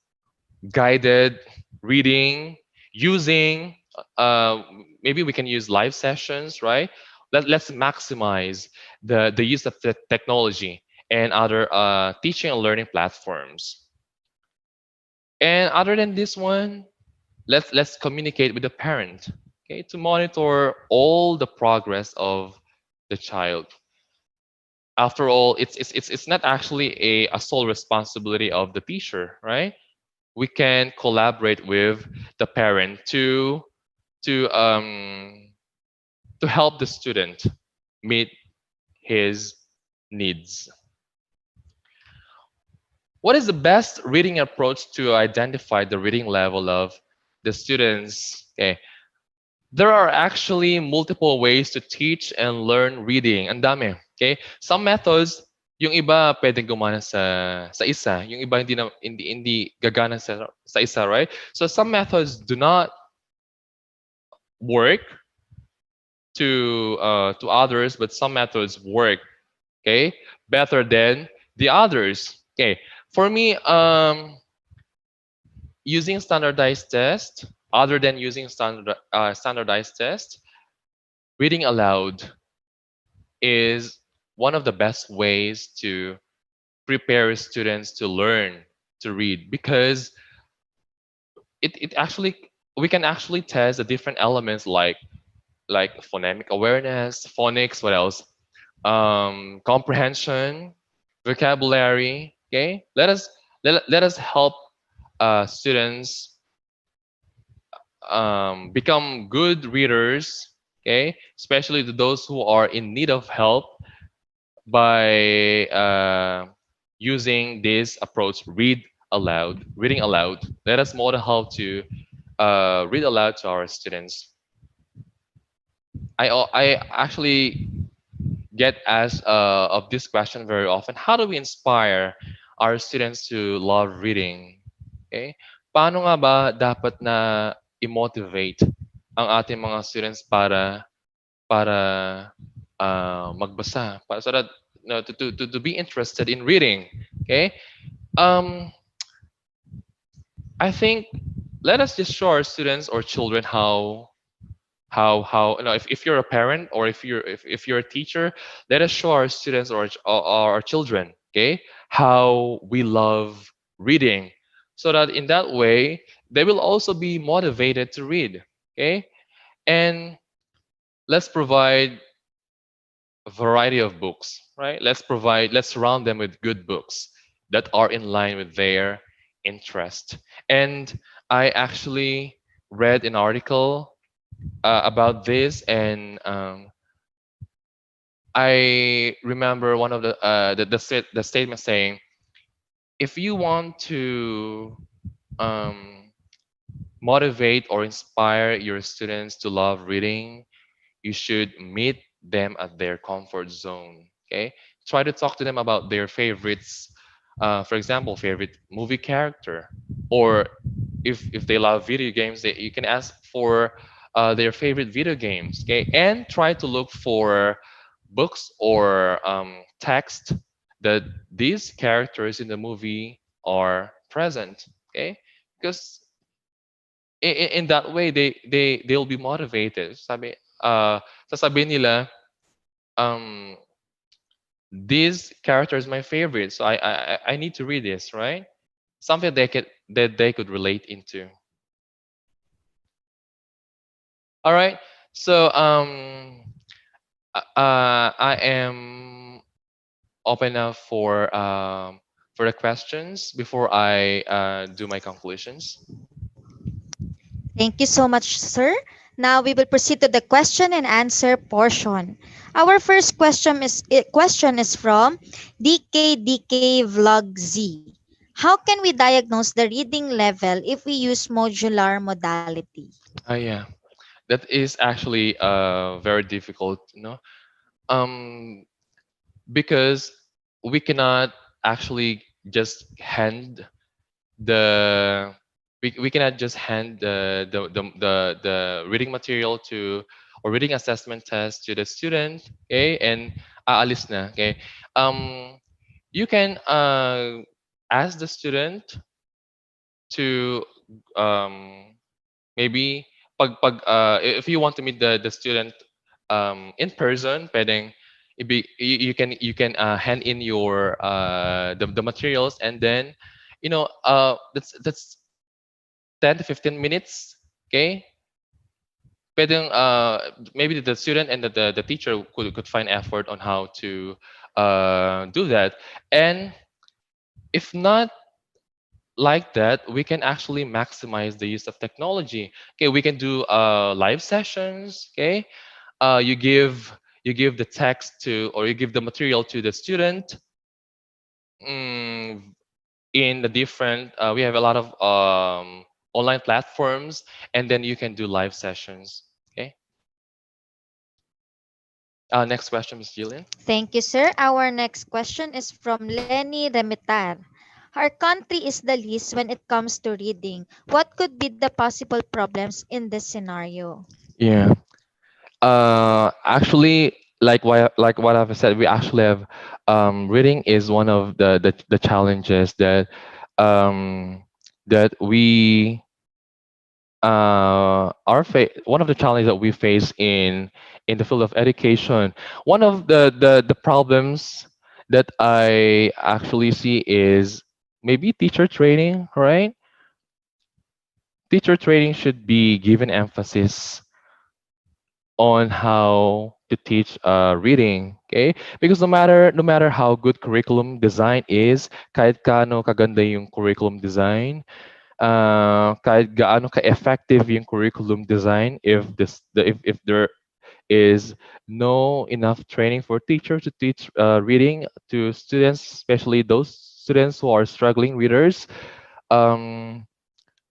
Guided reading, using, uh, maybe we can use live sessions, right? Let's maximize the use of the technology and other teaching and learning platforms. And other than this one, let's communicate with the parent, okay, to monitor all the progress of the child. After all, it's not actually a sole responsibility of the teacher, right? We can collaborate with the parent to to help the student meet his needs. What is the best reading approach to identify the reading level of the students? Okay, there are actually multiple ways to teach and learn reading. Ang dami. Okay? Some methods, yung iba pwedeng gumana sa isa, yung iba hindi gagana sa isa, right? So some methods do not work to others, but some methods work, okay, better than the others. Okay. For me, using standardized test, other than using standardized test, reading aloud is one of the best ways to prepare students to learn to read, because it actually, we can actually test the different elements like phonemic awareness, phonics, what else, comprehension, vocabulary. Okay, let us help students become good readers. Okay, especially to those who are in need of help by using this approach, reading aloud. Let us model how to read aloud to our students. I actually get asked of this question very often. How do we inspire our students to love reading? Okay? Paano nga ba dapat na i-motivate ang ating mga students para magbasa, so that to be interested in reading? Okay? Um, I think let us just show our students or children how if you're a parent, or if you're a teacher, let us show our students or our children, okay, how we love reading, so that in that way they will also be motivated to read. Okay, and let's provide a variety of books, right? Let's surround them with good books that are in line with their interest. And I actually read an article about this, and I remember one of the statement saying, if you want to um, motivate or inspire your students to love reading, you should meet them at their comfort zone. Okay, try to talk to them about their favorites. For example, favorite movie character, or if they love video games, you can ask for their favorite video games. Okay, and try to look for books or text that these characters in the movie are present. Okay, because in that way they'll be motivated. Sasabihin nila, um this character is my favorite, so I need to read this, right? Something they could relate into. All right. So I am open now for the questions before I do my conclusions. Thank you so much, sir. Now we will proceed to the question and answer portion. Our first question is from DKDK Vlog Z. How can we diagnose the reading level if we use modular modality? Yeah, that is actually very difficult, um because we cannot actually just hand the we cannot just hand the reading material to, or reading assessment test to the student, okay, and aalis na, okay. You can ask the student to maybe if you want to meet the student in person, pwedeng you can hand in your the materials, and then that's 10 to 15 minutes. Okay, pwedeng maybe the student and the teacher could find effort on how to do that. And if not like that, we can actually maximize the use of technology. Okay, we can do live sessions. Okay, you give the text to, or you give the material to the student, mm, in the different, we have a lot of online platforms, and then you can do live sessions. Okay. Next question, Miss Jillian. Thank you, sir. Our next question is from Lenny Remitar. Our country is the least when it comes to reading. What could be the possible problems in this scenario? Yeah. Actually, like what I've said, we actually have, reading is one of the challenges um, that we one of the challenges that we face in the field of education. One of the problems that I actually see is maybe teacher training, right? Teacher training should be given emphasis on how to teach reading, okay? Because no matter how good curriculum design is, kahit kaano kaganda yung curriculum design, kahit gaano ka-effective yung curriculum design, if there is no enough training for teachers to teach reading to students, especially those students who are struggling readers, um,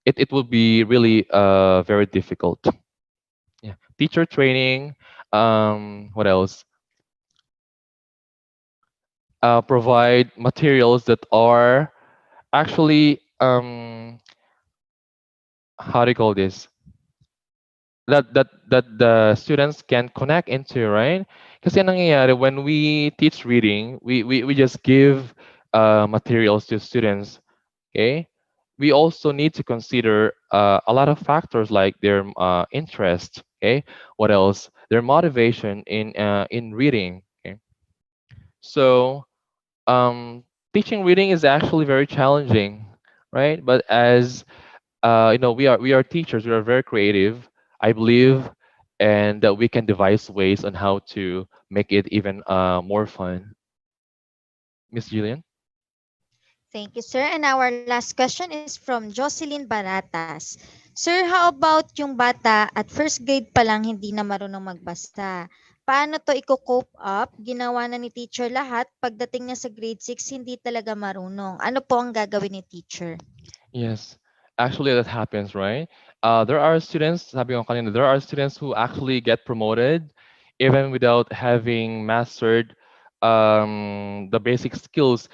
it will be really very difficult. Yeah, teacher training. What else? Provide materials that are actually, how do you call this? That the students can connect into, right? Kasi ang nangyayari when we teach reading, we just give materials to students, okay? We also need to consider a lot of factors like their interest, okay? What else? Their motivation in reading, okay? So, teaching reading is actually very challenging, right? But as we are teachers. We are very creative, I believe, and that we can devise ways on how to make it even more fun. Miss Jillian. Thank you, sir. And our last question is from Jocelyn Baratas. Sir, how about yung bata at first grade pa lang hindi na marunong magbasa? Paano to i-cope up? Ginawa na ni teacher lahat. Pagdating niya sa grade 6, hindi talaga marunong. Ano po ang gagawin ni teacher? Yes, actually that happens, right? There are students, sabi ko kanina, there are students who actually get promoted even without having mastered the basic skills.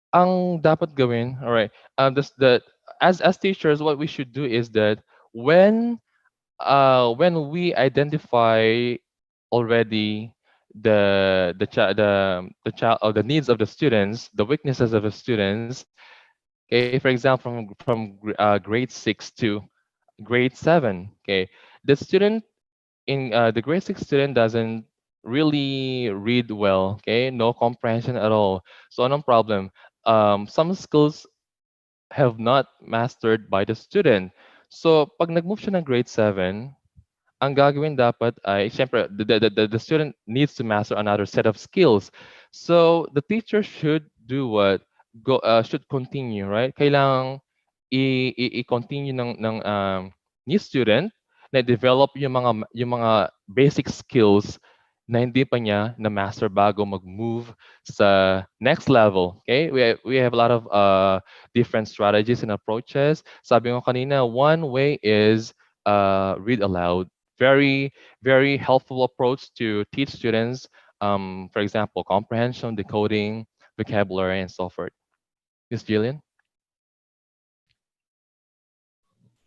Ang dapat gawin, all right, the as teachers, what we should do is that when when we identify already the child, or the needs of the students, the weaknesses of the students. Okay, for example, from grade 6 to grade 7. Okay, the student in the grade 6 student doesn't really read well. Okay, no comprehension at all. So anong problem? Some skills have not mastered by the student. So pag nag-move siya ng grade 7, ang gagawin dapat ay, siyempre, the student needs to master another set of skills. So the teacher should do what? Should continue, right? Kailangang i-continue ng new student na develop yung mga basic skills na hindi pa niya na master bago mag-move sa next level. Okay? We have a lot of different strategies and approaches. Sabi ko kanina, one way is read aloud. Very, very helpful approach to teach students, for example, comprehension, decoding, vocabulary, and so forth. Miss Jillian?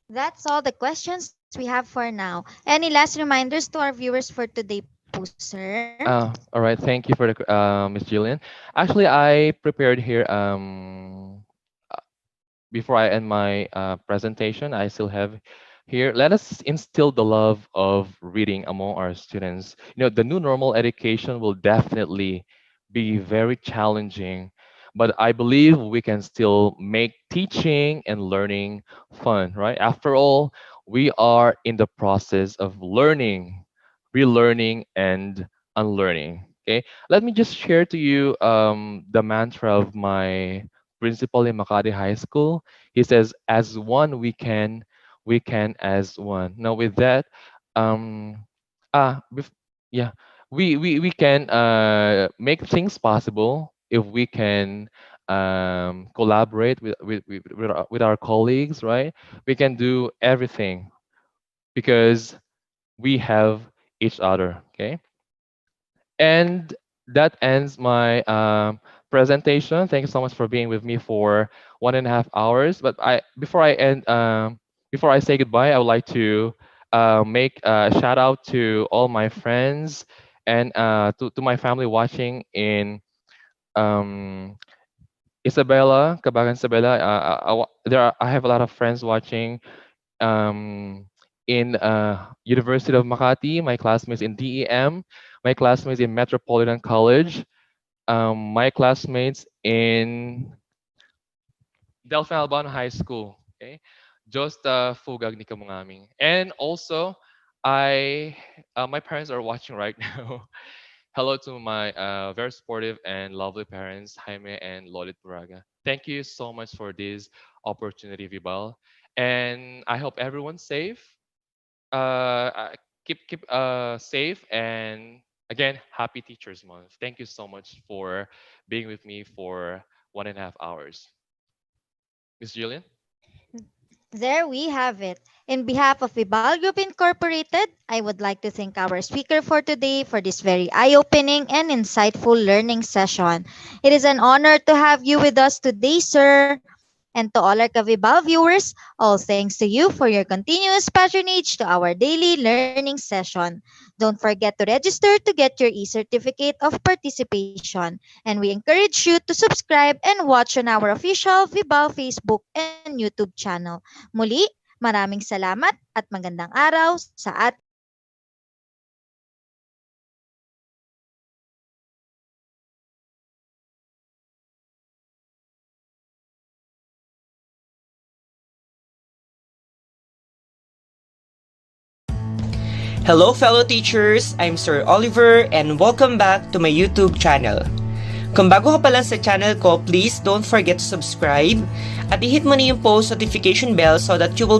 That's all the questions we have for now. Any last reminders to our viewers for today po, sir? All right. Thank you for the Miss Jillian. Actually, I prepared here. Before I end my presentation, I still have here. Let us instill the love of reading among our students. The new normal education will definitely be very challenging, but I believe we can still make teaching and learning fun, right? After all, we are in the process of learning, relearning, and unlearning. Okay, let me just share to you the mantra of my principal in Makati High School. He says, "As one we can as one." Now, with that, um, yeah, we can make things possible if we can collaborate with our colleagues, right? We can do everything because we have each other. Okay, and that ends my presentation. Thank you so much for being with me for 1.5 hours. But before I say goodbye, I would like to make a shout out to all my friends and to my family watching in um, Isabela, Kabagan Isabela. I have a lot of friends watching um, in University of Makati, my classmates in DEM, my classmates in Metropolitan College, my classmates in Delphi Albano High School. Okay, just fugag ni kamungaming. And also, I my parents are watching right now. Hello to my very supportive and lovely parents, Jaime and Lolit Buraga. Thank you so much for this opportunity, Vibal. And I hope everyone's safe. Keep safe, and again, happy Teachers Month. Thank you so much for being with me for 1.5 hours. Miss Julian? There we have it. In behalf of Vibal Group Incorporated, I would like to thank our speaker for today for this very eye-opening and insightful learning session. It is an honor to have you with us today, sir. And to all our Kavibal viewers, all thanks to you for your continuous patronage to our daily learning session. Don't forget to register to get your e-certificate of participation. And we encourage you to subscribe and watch on our official Vibal Facebook and YouTube channel. Muli, maraming salamat at magandang araw sa ating lahat. Hello fellow teachers, I'm Sir Oliver and welcome back to my YouTube channel. Kung bago ka pa lang sa channel ko, please don't forget to subscribe at i-hit mo na yung post notification bell so that you will be